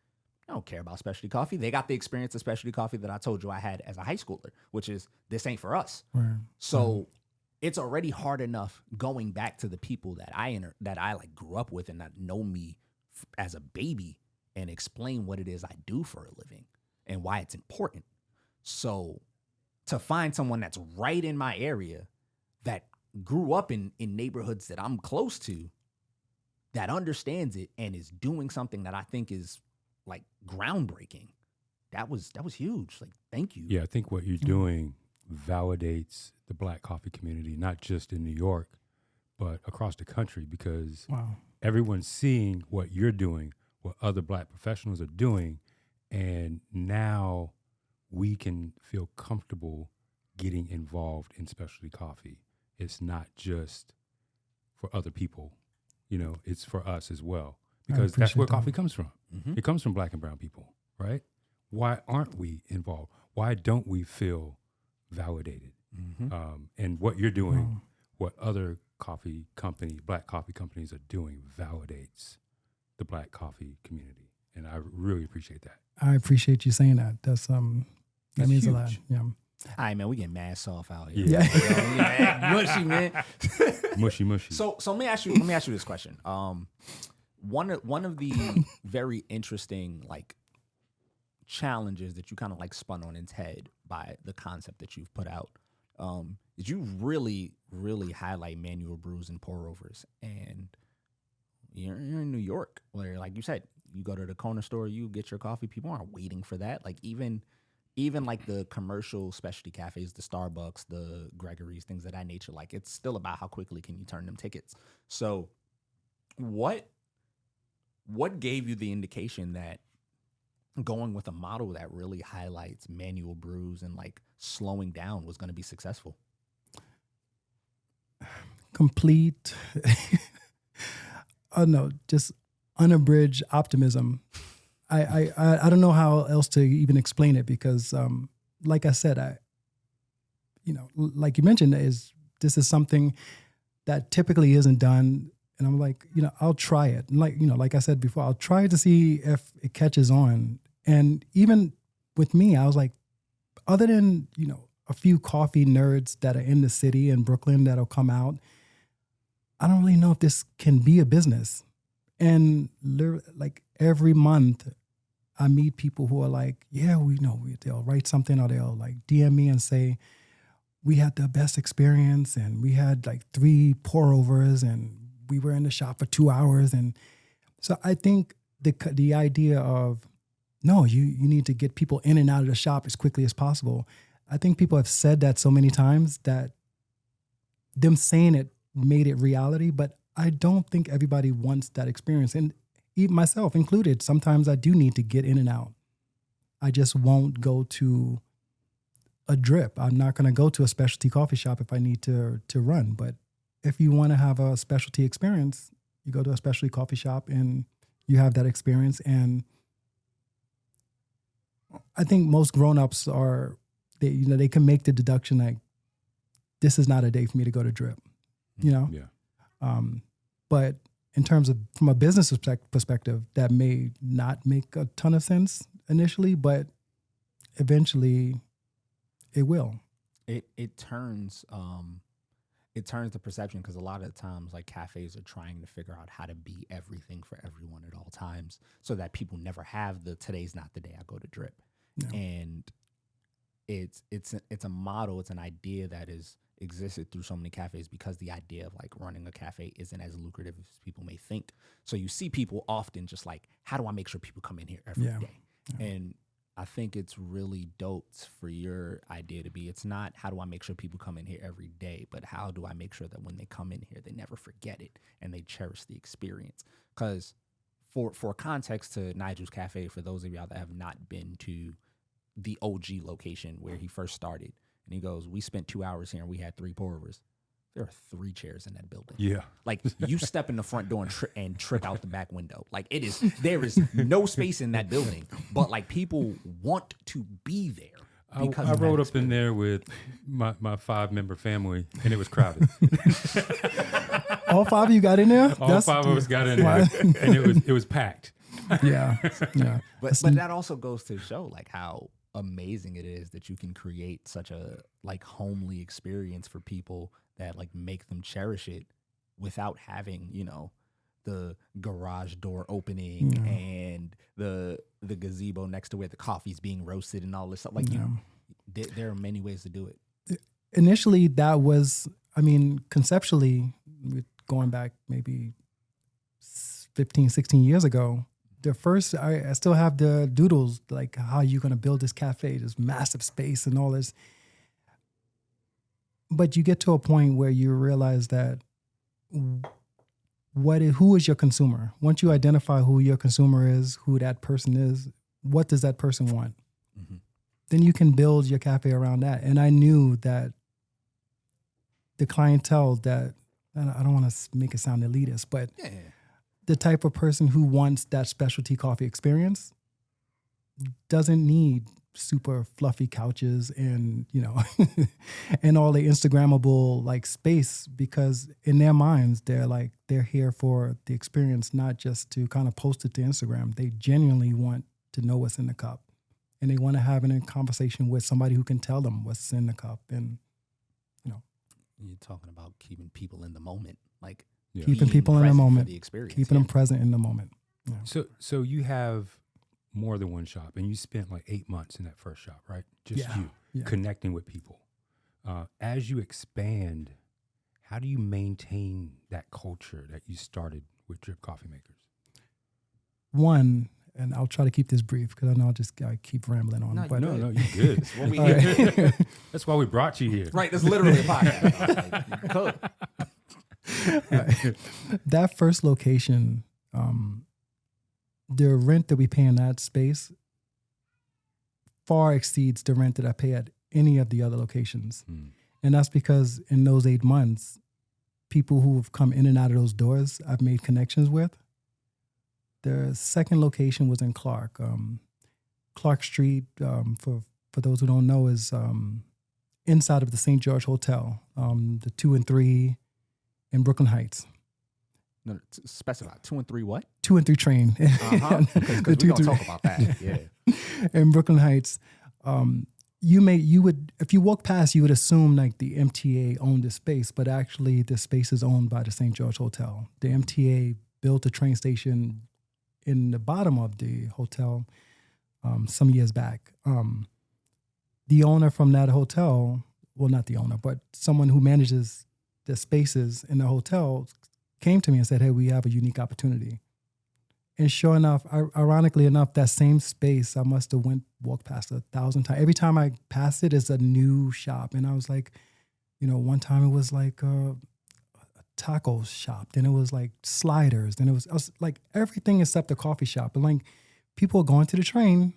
A: I don't care about specialty coffee. They got the experience of specialty coffee that I told you I had as a high schooler, which is, this ain't for us.
C: Right.
A: So it's already hard enough going back to the people that I like grew up with and that know me as a baby, and explain what it is I do for a living and why it's important. So to find someone that's right in my area, that grew up in neighborhoods that I'm close to, that understands it and is doing something that I think is like groundbreaking, that was huge. Like, thank you.
B: Yeah, I think what you're doing validates the Black coffee community, not just in New York, but across the country, because everyone's seeing what you're doing, what other Black professionals are doing, and now we can feel comfortable getting involved in specialty coffee. It's not just for other people, it's for us as well, because that's where coffee comes from. Mm-hmm. It comes from Black and brown people, right? Why aren't we involved? Why don't we feel validated? Mm-hmm. And what you're doing, what other Black coffee companies are doing, validates the Black coffee community. And I really appreciate that.
C: I appreciate you saying that. That's that means huge. A lot. Yeah.
A: All right, man, we getting mad soft out here.
C: Yeah.
A: Mushy, man.
B: mushy.
A: So let me ask you this question. One of the very interesting like challenges that you kind of like spun on its head by the concept that you've put out is you really, really highlight manual brews and pour overs. And you're in New York, where, like you said, you go to the corner store, you get your coffee. People aren't waiting for that. Like, even like the commercial specialty cafes, the Starbucks, the Gregory's, things of that nature, like, it's still about how quickly can you turn them tickets. So what gave you the indication that going with a model that really highlights manual brews and like slowing down was going to be successful?
C: Complete, just unabridged optimism. I don't know how else to even explain it, because like I said, like you mentioned, this is something that typically isn't done, and I'm like, I'll try it. And like I said before, I'll try to see if it catches on. And even with me, I was like, other than a few coffee nerds that are in the city in Brooklyn that'll come out, I don't really know if this can be a business. And like every month, I meet people who are like, yeah, they'll write something, or they'll like DM me and say, we had the best experience, and we had like 3 pour overs, and we were in the shop for 2 hours. And so I think the idea of, no, you need to get people in and out of the shop as quickly as possible. I think people have said that so many times that them saying it made it reality, but I don't think everybody wants that experience. And even myself included, sometimes I do need to get in and out. I just won't go to a drip. I'm not going to go to a specialty coffee shop if I need to run. But if you want to have a specialty experience, you go to a specialty coffee shop and you have that experience. And I think most grown-ups they can make the deduction like, this is not a day for me to go to drip, Yeah. But in terms of, from a business perspective, that may not make a ton of sense initially, but eventually it will.
A: It turns the perception, because a lot of the times, like, cafes are trying to figure out how to be everything for everyone at all times, so that people never have today's not the day I go to drip. No. And it's a model, it's an idea that is existed through so many cafes, because the idea of like running a cafe isn't as lucrative as people may think. So you see people often just like, how do I make sure people come in here every day? Yeah. And I think it's really dope for your idea to be, it's not how do I make sure people come in here every day, but how do I make sure that when they come in here, they never forget it and they cherish the experience. Because for context to Nigel's Cafe, for those of y'all that have not been to the OG location where he first started, and he goes, we spent 2 hours here and we had 3 pour-overs. There are 3 chairs in that building.
B: Yeah.
A: Like, you step in the front door and trip out the back window. Like, there is no space in that building, but like people want to be there. Because
B: I rode up in there with my 5-member family, and it was crowded.
C: All 5 of you got in there?
B: All 5 of us got in there, and it was packed.
C: Yeah.
A: But that also goes to show like how amazing it is that you can create such a like homely experience for people that like make them cherish it without having, you know, the garage door opening and the gazebo next to where the coffee's being roasted and all this stuff. Like there are many ways to do it.
C: Initially, that was, I mean, conceptually, going back maybe 15, 16 years ago, the first, I still have the doodles, like how you're going to build this cafe, this massive space and all this. But you get to a point where you realize that who is your consumer? Once you identify who your consumer is, who that person is, what does that person want? Mm-hmm. Then you can build your cafe around that. And I knew that the clientele that, I don't want to make it sound elitist, but the type of person who wants that specialty coffee experience doesn't need super fluffy couches and, you know, and all the Instagrammable like space, because in their minds, they're here for the experience, not just to kind of post it to Instagram. They genuinely want to know what's in the cup, and they want to have a conversation with somebody who can tell them what's in the cup. And, you know,
A: you're talking about keeping people in the moment, like
C: keeping people in the moment,
A: the experience,
C: keeping them present in the moment. Yeah.
B: So you have more than one shop, and you spent like 8 months in that first shop, right? Just you connecting with people. As you expand, how do you maintain that culture that you started with Drip Coffee Makers?
C: One, and I'll try to keep this brief because I know I keep rambling on.
B: No, you're good. That's why we brought you here.
A: Right, that's literally a podcast.
C: That first location, the rent that we pay in that space far exceeds the rent that I pay at any of the other locations. And that's because in those 8 months, people who have come in and out of those doors, I've made connections with. The second location was in Clark. Clark Street, for those who don't know, is inside of the St. George Hotel, the 2 and 3 in Brooklyn Heights.
A: No, specify 2 and 3 what?
C: 2 and 3 train.
A: Because we're going to talk about that. Yeah.
C: In Brooklyn Heights, you would, if you walk past, you would assume like the MTA owned this space, but actually the space is owned by the St. George Hotel. The MTA built a train station in the bottom of the hotel some years back. The owner from that hotel, well, not the owner, but someone who manages the spaces in the hotel came to me and said, hey, we have a unique opportunity. And sure enough, ironically enough, that same space, I must have walked past 1,000 times. Every time I pass it, it's a new shop. And I was like, you know, one time it was like a taco shop. Then it was like sliders. Then I was like everything except a coffee shop. And like people are going to the train.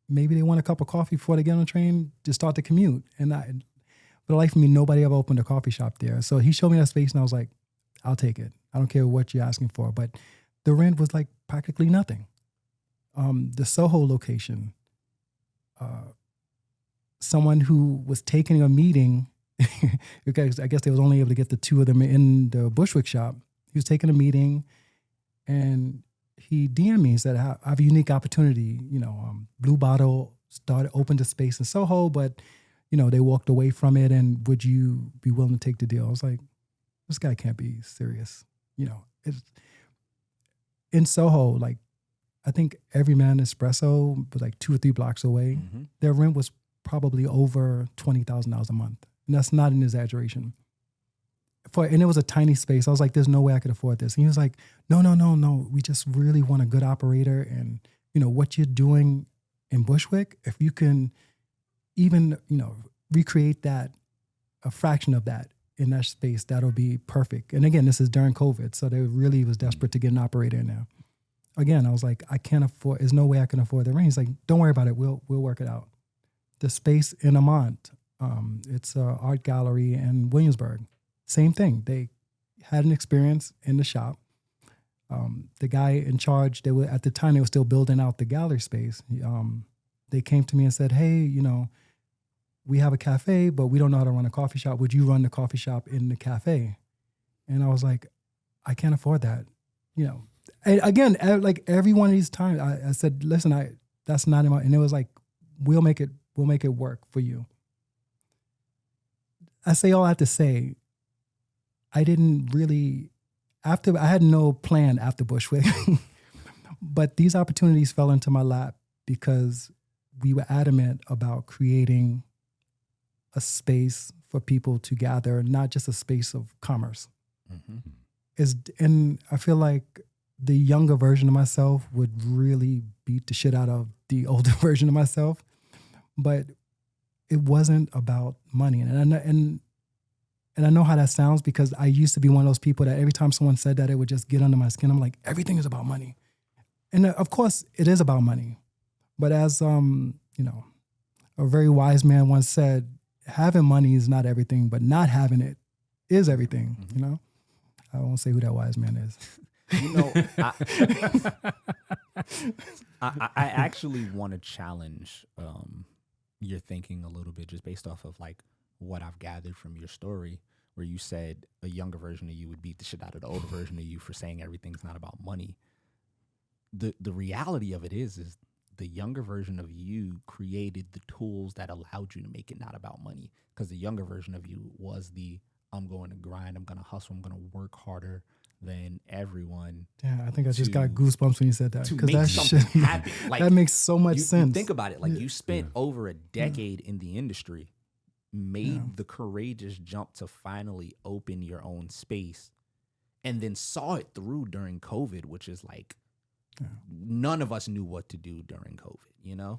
C: Maybe they want a cup of coffee before they get on the train to start the commute. And for the life of me, nobody ever opened a coffee shop there. So he showed me that space and I was like, I'll take it. I don't care what you're asking for. But the rent was like practically nothing. The Soho location, someone who was taking a meeting, because I guess they was only able to get the 2 of them in the Bushwick shop. He was taking a meeting and he DM'd me and said, I have a unique opportunity. You know, Blue Bottle opened a space in Soho, but, you know, they walked away from it, and would you be willing to take the deal? I was like, this guy can't be serious. You know, in Soho, like, I think Every Man Espresso was like 2 or 3 blocks away. Mm-hmm. Their rent was probably over $20,000 a month. And that's not an exaggeration. And it was a tiny space. I was like, there's no way I could afford this. And he was like, no. We just really want a good operator. And, you know, what you're doing in Bushwick, if you can even, recreate that, a fraction of that in that space, that'll be perfect. And again, this is during COVID, so they really was desperate to get an operator in there. Again, I was like, I can't afford, there's no way I can afford the rent. He's like, don't worry about it. We'll work it out. The space in Amont, it's an art gallery in Williamsburg. Same thing. They had an experience in the shop. The guy in charge, at the time they were still building out the gallery space. They came to me and said, hey, we have a cafe, but we don't know how to run a coffee shop. Would you run the coffee shop in the cafe? And I was like, I can't afford that. And again, like every one of these times, I said, listen, that's not in my, and it was like, we'll make it work for you. I say all I have to say, I didn't really, I had no plan after Bushwick, but these opportunities fell into my lap because we were adamant about creating a space for people to gather, not just a space of commerce. And I feel like the younger version of myself would really beat the shit out of the older version of myself, but it wasn't about money. And I know how that sounds because I used to be one of those people that every time someone said that, it would just get under my skin. I'm like, everything is about money. And of course it is about money. But as, a very wise man once said, having money is not everything, but not having it is everything, I won't say who that wise man is.
A: I actually want to challenge your thinking a little bit just based off of like what I've gathered from your story, where you said a younger version of you would beat the shit out of the older version of you for saying everything's not about money. The reality of it is the younger version of you created the tools that allowed you to make it not about money, because the younger version of you was I'm going to grind, I'm going to hustle, I'm going to work harder than everyone.
C: Yeah, I think I just got goosebumps when you said that.
A: Because that something happen. Like,
C: that makes so much sense.
A: You think about it. Like you spent over a decade in the industry, made the courageous jump to finally open your own space, and then saw it through during COVID, which is like, none of us knew what to do during COVID,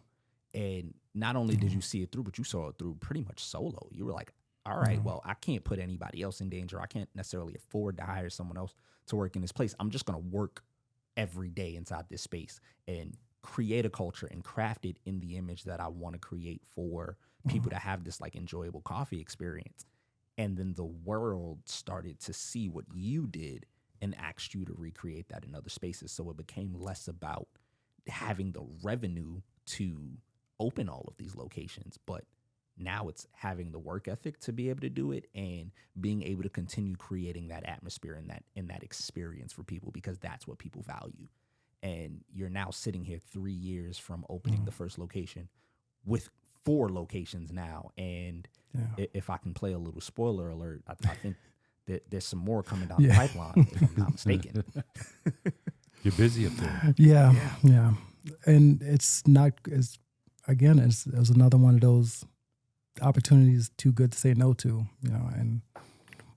A: And not only did you see it through, but you saw it through pretty much solo. You were like, all right, well, I can't put anybody else in danger. I can't necessarily afford to hire someone else to work in this place. I'm just going to work every day inside this space and create a culture and craft it in the image that I want to create for people to have this like enjoyable coffee experience. And then the world started to see what you did and asked you to recreate that in other spaces. So it became less about having the revenue to open all of these locations, but now it's having the work ethic to be able to do it and being able to continue creating that atmosphere and that experience for people, because that's what people value. And you're now sitting here 3 years from opening the first location with 4 locations now. And if I can play a little spoiler alert, I think there's some more coming down the pipeline, if I'm not mistaken.
B: You're busy up there.
C: Yeah. And it's another one of those opportunities too good to say no to, and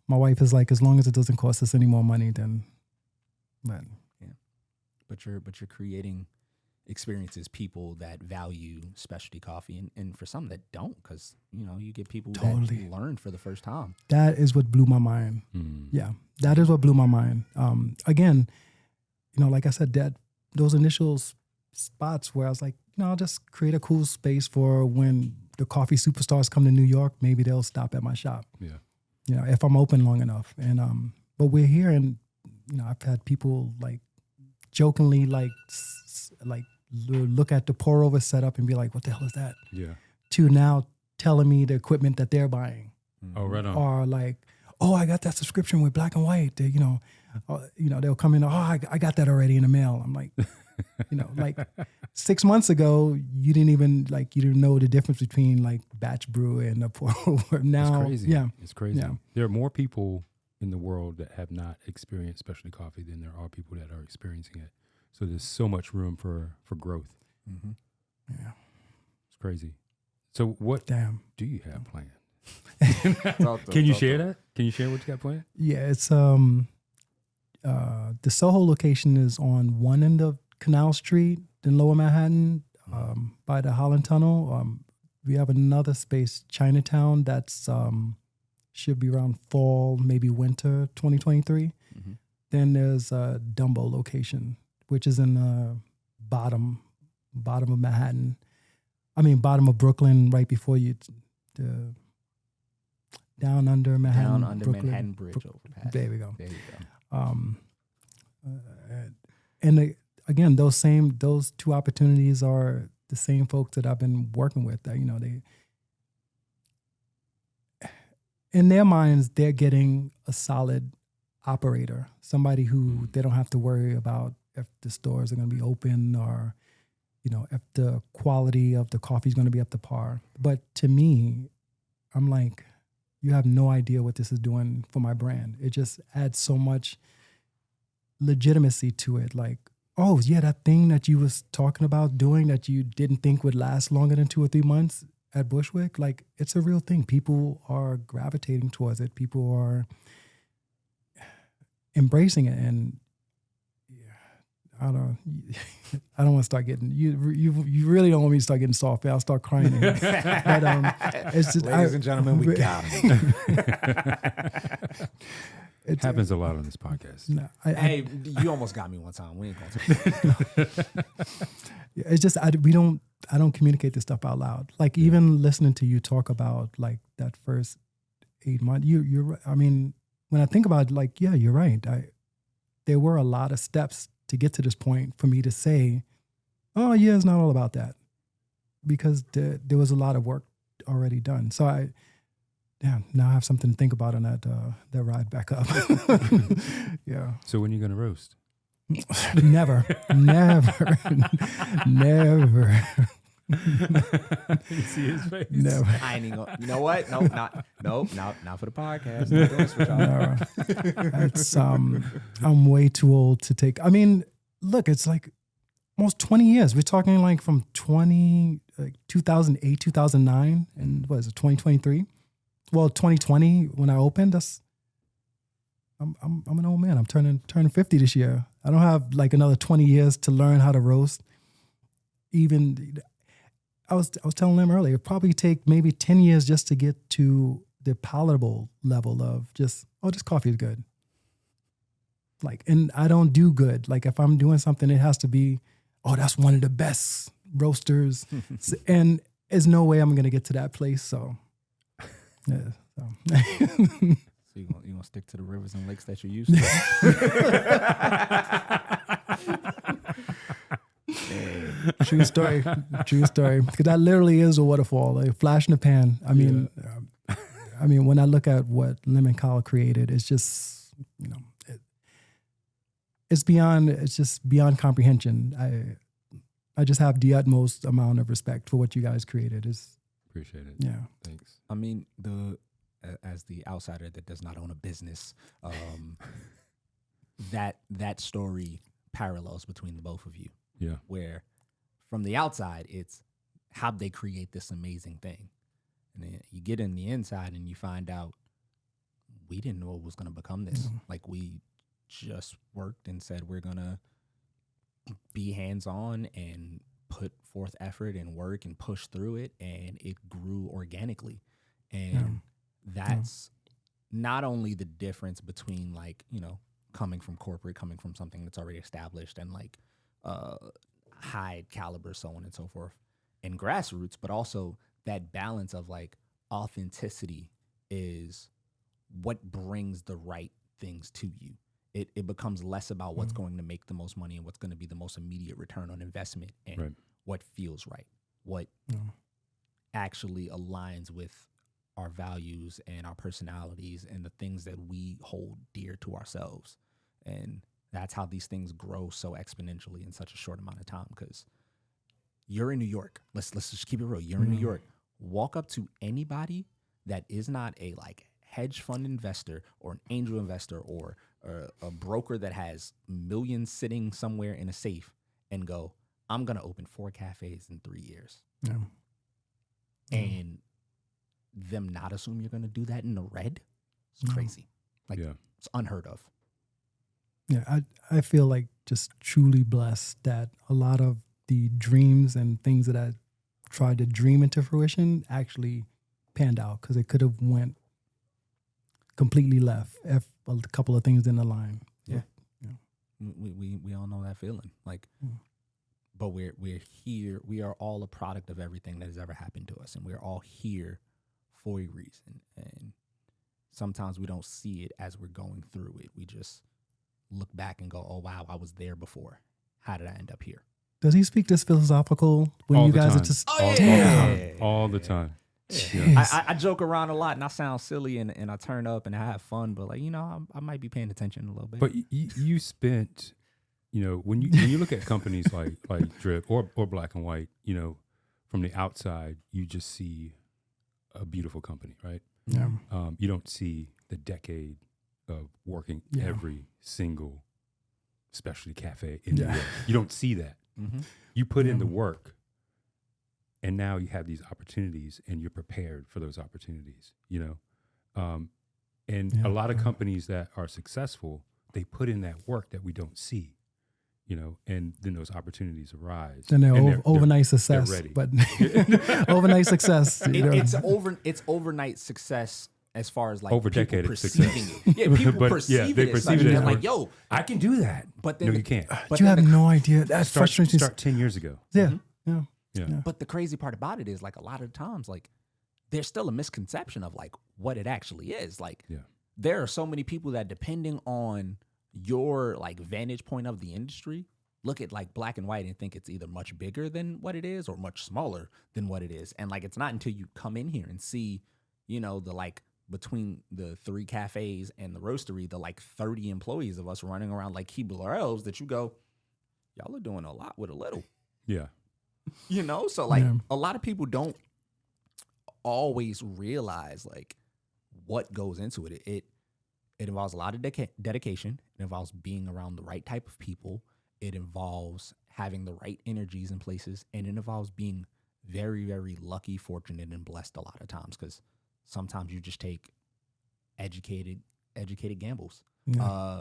C: my wife is like, as long as it doesn't cost us any more money, then, but you're creating experiences, people that value specialty coffee, and for some that don't, because you get people that learn for the first time. That is what blew my mind. Yeah, that is what blew my mind. Again, like I said, that those initial spots where I was like, I'll just create a cool space for when the coffee superstars come to New York, maybe they'll stop at my shop. Yeah, if I'm open long enough. And but we're here, and I've had people like jokingly like look at the pour over setup and be like, what the hell is that?
B: Yeah.
C: To now telling me the equipment that they're buying.
B: Oh, right on.
C: Or like, oh, I got that subscription with Black and White. They, they'll come in, I got that already in the mail. I'm like, like 6 months ago, you didn't know the difference between like batch brew and a pour over. Now,
B: it's crazy.
C: Yeah.
B: It's crazy.
C: Yeah.
B: There are more people in the world that have not experienced specialty coffee than there are people that are experiencing it. So there's so much room for growth.
C: Mm-hmm. Yeah.
B: It's crazy. So what do you have planned? Can you share that? Can you share what you got planned?
C: Yeah, it's the Soho location is on one end of Canal Street in Lower Manhattan. by the Holland Tunnel. We have another space, Chinatown, that's should be around fall, maybe winter 2023. Mm-hmm. Then there's a Dumbo location, which is in the bottom of Manhattan. I mean, bottom of Brooklyn, right before you, down under Manhattan.
A: Down under Brooklyn, Manhattan Bridge overpass.
C: There we go. And again, those two opportunities are the same folks that I've been working with. That, they, in their minds, they're getting a solid operator, somebody who they don't have to worry about if the stores are going to be open or, if the quality of the coffee is going to be up to par. But to me, I'm like, you have no idea what this is doing for my brand. It just adds so much legitimacy to it. Like, oh yeah, that thing that you was talking about doing that you didn't think would last longer than 2 or 3 months at Bushwick, like, it's a real thing. People are gravitating towards it. People are embracing it. And I don't want to start getting you really don't want me to start getting soft. I'll start crying. But it's just,
A: ladies and gentlemen, we got him.
B: It happens a lot on this podcast.
C: No,
A: hey, you almost got me one time. We ain't gonna talk.
C: It's just I don't communicate this stuff out loud. Like, even listening to you talk about like that first 8 months, you're I mean, when I think about it, like, yeah, you're right. There were a lot of steps to get to this point for me to say, oh yeah, it's not all about that, because there was a lot of work already done. So now I have something to think about on that ride back up. Yeah.
B: So when are you going to roast?
C: Never.
B: You see his face?
C: Never.
A: I ain't even gonna, you know what? Nope, not for the podcast. Not doing this with y'all.
C: That's I'm way too old to take. I mean, look, it's like almost 20 years. We're talking like from 2008, 2009, and what is it, 2023? Well, 2020 when I opened. I'm an old man. I'm turning 50 this year. I don't have like another 20 years to learn how to roast. Even I was telling them earlier, it'd probably take maybe 10 years just to get to the palatable level of just, oh, this coffee is good. Like, and I don't do good. Like, if I'm doing something, it has to be, oh, that's one of the best roasters. And there's no way I'm going to get to that place. So, yeah. So
A: you gonna stick to the rivers and lakes that you used to?
C: True story. Because that literally is a waterfall, like a flash in the pan. I mean, when I look at what Lem and Kyle created, it's just, it's just beyond comprehension. I just have the utmost amount of respect for what you guys created.
B: Appreciate it.
C: Yeah.
B: Thanks.
A: I mean, as the outsider that does not own a business, that story parallels between the both of you.
B: Yeah.
A: Where from the outside, it's how'd they create this amazing thing? And then you get in the inside and you find out we didn't know it was going to become this. Mm-hmm. Like, we just worked and said we're going to be hands-on and put forth effort and work and push through it, and it grew organically. And that's not only the difference between, like, coming from corporate, coming from something that's already established and like high caliber, so on and so forth, and grassroots, but also that balance of like authenticity is what brings the right things to you. It becomes less about what's going to make the most money and what's going to be the most immediate return on investment, and what feels right, what actually aligns with our values and our personalities and the things that we hold dear to ourselves. And that's how these things grow so exponentially in such a short amount of time, because you're in New York. Let's just keep it real. You're in New York. Walk up to anybody that is not a like hedge fund investor or an angel investor or a broker that has millions sitting somewhere in a safe and go, I'm going to open 4 cafes in 3 years. Yeah. And them not assume you're going to do that in the red. It's crazy. Like, it's unheard of.
C: Yeah, I feel like just truly blessed that a lot of the dreams and things that I tried to dream into fruition actually panned out, because it could have went completely left if a couple of things didn't align.
A: Yeah. We all know that feeling. Like, but we're here. We are all a product of everything that has ever happened to us, and we're all here for a reason. And sometimes we don't see it as we're going through it. We just look back and go, "Oh wow, I was there before. How did I end up here?"
C: Does he speak this philosophical when
B: all
C: you
B: the
C: guys
B: time.
C: are just
B: All the time.
A: Yeah. I joke around a lot and I sound silly and I turn up and I have fun, but like, I might be paying attention a little bit.
B: But you spent, when you look at companies like Drip or Black and White, from the outside, you just see a beautiful company, right?
C: Yeah.
B: You don't see the decade of working every single specialty cafe in New York. You don't see that.
A: Mm-hmm.
B: You put in the work, and now you have these opportunities, and you're prepared for those opportunities. A lot of companies that are successful, they put in that work that we don't see. And then those opportunities arise.
C: And they're overnight success.
B: They're ready.
C: But overnight success.
A: It's overnight success as far as like
B: over
A: people
B: decade
A: perceiving
B: success.
A: it. Yeah, people perceive
B: they
A: it.
B: perceive it as
A: like, yo,
B: I can do that.
A: But then
B: no, you can't.
A: But
C: you have no idea. That's frustrating.
B: Start 10 years ago.
C: Yeah.
A: Mm-hmm.
C: Yeah.
A: But the crazy part about it is, like, a lot of times, like, there's still a misconception of like what it actually is. Like, there are so many people that, depending on your like vantage point of the industry, look at like Black and White and think it's either much bigger than what it is or much smaller than what it is. And like, it's not until you come in here and see, the like between the 3 cafes and the roastery, the like 30 employees of us running around like Keebler elves, that you go, y'all are doing a lot with a little.
B: Yeah.
A: So like a lot of people don't always realize like what goes into it. It involves a lot of dedication. It involves being around the right type of people. It involves having the right energies in places, and it involves being very, very lucky, fortunate, and blessed a lot of times, because sometimes you just take educated gambles.
B: Well,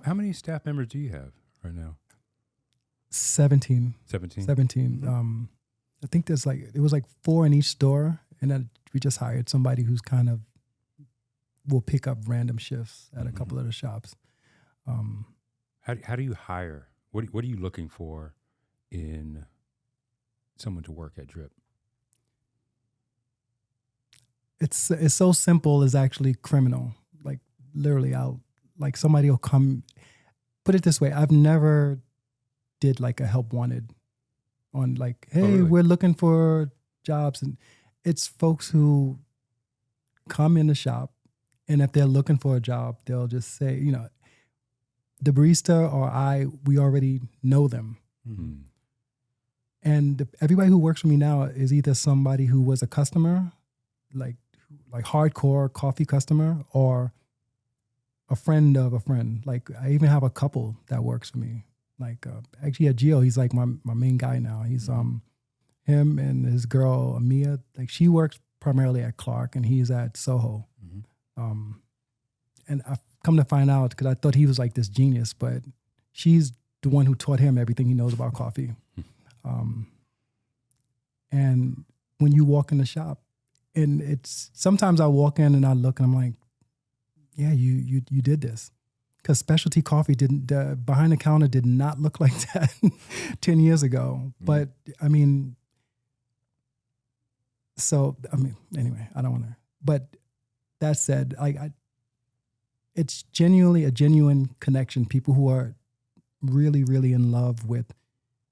B: how many staff members do you have right now?
C: 17.
B: 17.
C: I think it was like 4 in each store, and then we just hired somebody who's kind of will pick up random shifts at a couple of the shops.
B: How do you hire? What are you looking for in someone to work at Drip?
C: It's so simple, it's actually criminal. Like, literally, somebody will come. Put it this way, I've never did like a help wanted on like, hey,
B: really?
C: We're looking for jobs, and it's folks who come in the shop, and if they're looking for a job, they'll just say, the barista or we already know them.
B: Mm-hmm.
C: And everybody who works for me now is either somebody who was a customer, like hardcore coffee customer, or a friend of a friend. Like, I even have a couple that works for me. Like, actually at Geo, he's like my main guy now. He's him and his girl Amia. Like, she works primarily at Clark, and he's at Soho. Mm-hmm. And I've come to find out, because I thought he was like this genius, but she's the one who taught him everything he knows about coffee. And when you walk in the shop, and sometimes I walk in and I look and I'm like, yeah, you did this. Because specialty coffee behind the counter did not look like that 10 years ago. But anyway, I don't want to, but that said, it's genuinely a genuine connection. People who are really, really in love with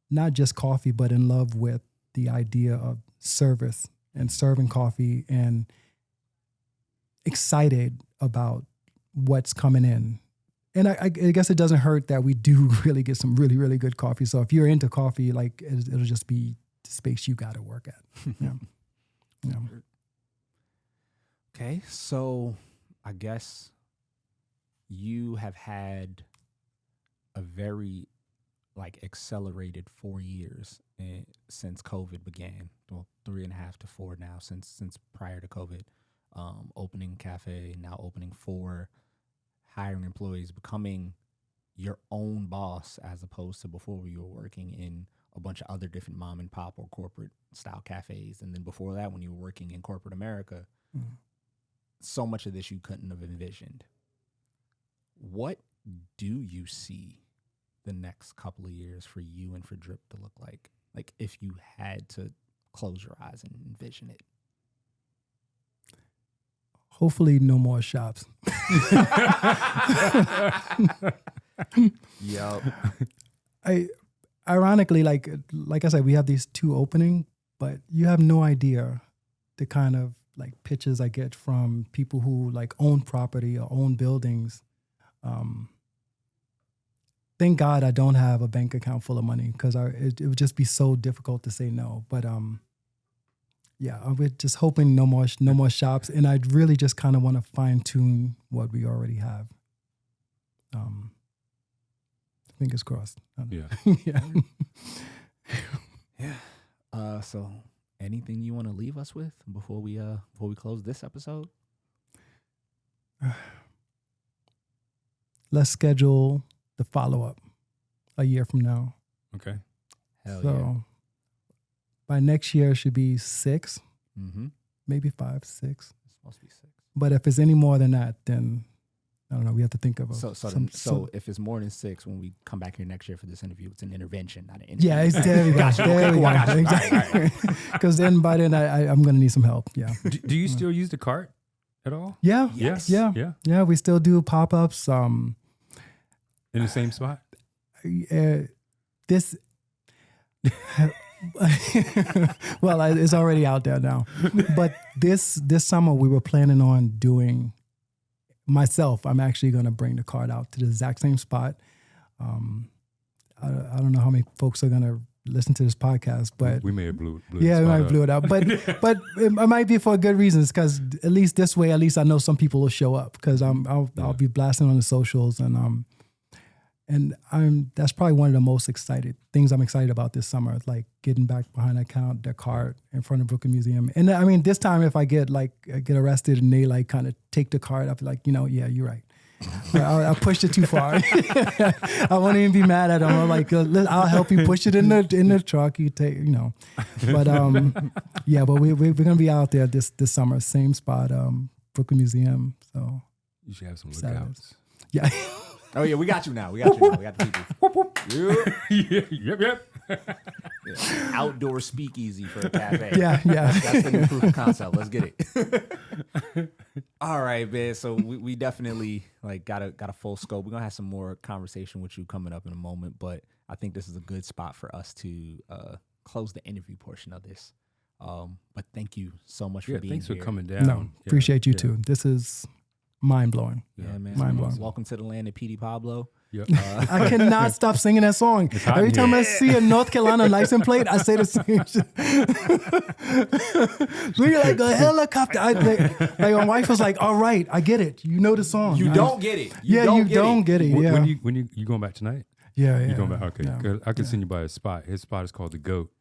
C: not just coffee, but in love with the idea of service and serving coffee, and excited about what's coming in. And I guess it doesn't hurt that we do really get some really, really good coffee. So if you're into coffee, like, it'll just be the space you got to work at. Yeah.
A: Okay, so I guess you have had a very accelerated 4 years since COVID began. Well, 3.5 to 4 now since prior to COVID. Opening cafe, now opening 4, hiring employees, becoming your own boss, as opposed to before you were working in a bunch of other different mom and pop or corporate style cafes. And then before that, when you were working in corporate America, so much of this you couldn't have envisioned. What do you see the next couple of years for you and for Drip to look like? Like if you had to close your eyes and envision it.
C: Hopefully no more shops.
A: Yep.
C: Ironically, like I said, we have these 2 opening, but you have no idea the kind of like pitches I get from people who like own property or own buildings. Thank God I don't have a bank account full of money because it would just be so difficult to say no. But yeah, I'm just hoping no more shops, and I really just kind of want to fine tune what we already have. Fingers crossed.
B: Yeah.
C: Yeah.
A: Yeah. So anything you want to leave us with before we close this episode?
C: Let's schedule the follow-up a year from now.
B: Okay.
A: Hell
C: so
A: yeah.
C: By next year, it should be 6, maybe 5, 6.
A: It's supposed to be 6.
C: But if it's any more than that, then I don't know. We have to think of
A: So if it's more than 6, when we come back here next year for this interview, it's an intervention, not an interview.
C: Yeah, there we go. There we go. Exactly. Because then by then I'm going to need some help. Yeah.
B: Do you still use the cart at all?
C: Yeah.
A: Yes.
C: Yeah. We still do pop-ups.
B: In the same spot?
C: This. Well, it's already out there now. But this summer we were planning on doing. Myself, I'm actually going to bring the card out to the exact same spot. I don't know how many folks are going to listen to this podcast, but
B: we may have blew
C: yeah, we might have blew it out. But it might be for good reasons, because at least this way, at least I know some people will show up, because I'll be blasting on the socials, and that's probably one of the most things I'm excited about this summer, like getting back behind the cart in front of Brooklyn Museum. And I mean, this time if I get arrested and they like kind of take the cart, I'll be like, yeah, you're right. I pushed it too far. I won't even be mad at them. I'm like, I'll help you push it in the truck. You take, But yeah, but we're gonna be out there this summer, same spot, Brooklyn Museum. So
B: you should have some lookouts.
C: Yeah.
A: Oh yeah, we got you now. We got the people. Yep. Yeah. Outdoor speakeasy for a cafe.
C: Yeah.
A: That's the new proof of concept. Let's get it. All right, man. So we definitely got a full scope. We're gonna have some more conversation with you coming up in a moment, but I think this is a good spot for us to close the interview portion of this. But thank you so much for being
B: thanks
A: here.
B: for coming down.
C: No, appreciate you too. This is mind-blowing.
A: Yeah, man.
C: Mind-blowing.
A: Welcome to the land of Petey Pablo.
B: Yep.
C: I cannot stop singing that song. Every time I see a North Carolina license plate, I say the same shit. We're like a helicopter. My wife was like, all right, I get it. You know the song.
A: You don't get it.
C: You don't get it. Yeah.
B: When you going back tonight?
C: Yeah.
B: You going back? Okay.
C: Yeah.
B: I can send you by his spot. His spot is called The Goat.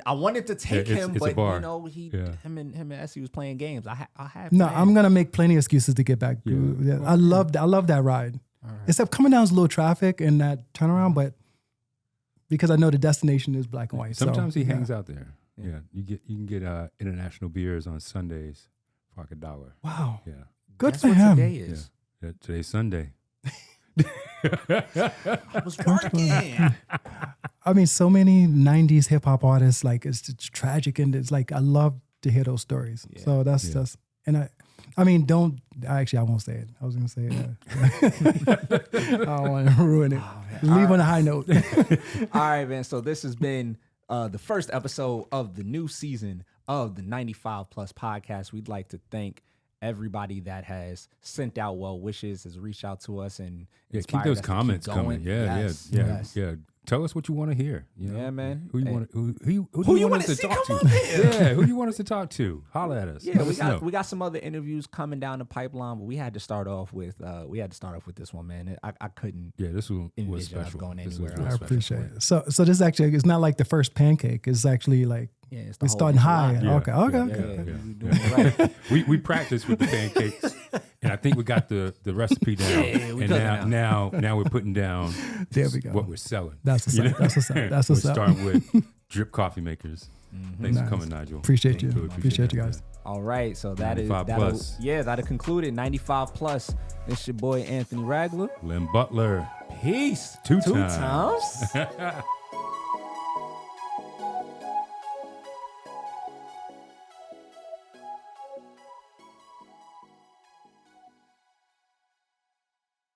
A: I wanted to take him,
B: it's
A: but
B: a bar.
A: him and Essie was playing games. I have
C: No,
A: plans.
C: I'm gonna make plenty of excuses to get back.
B: Yeah.
C: I love that ride. Right. Except coming down is a little traffic and that turnaround, but because I know the destination is black and white.
B: Sometimes he hangs out there. Yeah. You can get international beers on Sundays for like $1.
C: Wow.
B: Yeah.
C: Good
A: Guess
C: for
A: what
C: him.
A: Today is.
B: Yeah. Today's Sunday.
A: I was working.
C: I mean, so many 90s hip hop artists, like it's tragic, and it's like I love to hear those stories. Yeah. So that's just, and I mean, I won't say it. I was gonna say it. I don't want to ruin it. Leave on a high note.
A: All right, man. So this has been the first episode of the new season of the 95 Plus podcast. We'd like to thank everybody that has sent out well wishes, has reached out to us, and
B: keep those comments coming. Yeah. Tell us what you want to hear.
A: Yeah, man.
B: Who you want us to talk to? Yeah, who you want us to talk to? Holla at us.
A: Yeah, we got some other interviews coming down the pipeline, but we had to start off with this one, man. I couldn't.
B: Yeah, this one was
A: special.
B: special.
A: Going anywhere
C: I appreciate it. So this is actually, it's not like the first pancake. It's actually like it's starting high.
B: Yeah.
C: Okay.
B: Yeah. We practiced with the pancakes, and I think we got the recipe down. And now we're putting down
C: there we go.
B: What we're selling.
C: That's what's up. That's what's up. That's what's up.
B: We're starting with drip coffee makers. Thanks for coming, Nigel.
C: Appreciate you. Appreciate you guys.
A: All right, so that'll conclude it. 95 plus. It's your boy Anthony Ragler.
B: Lem Butler.
A: Peace.
B: Two times.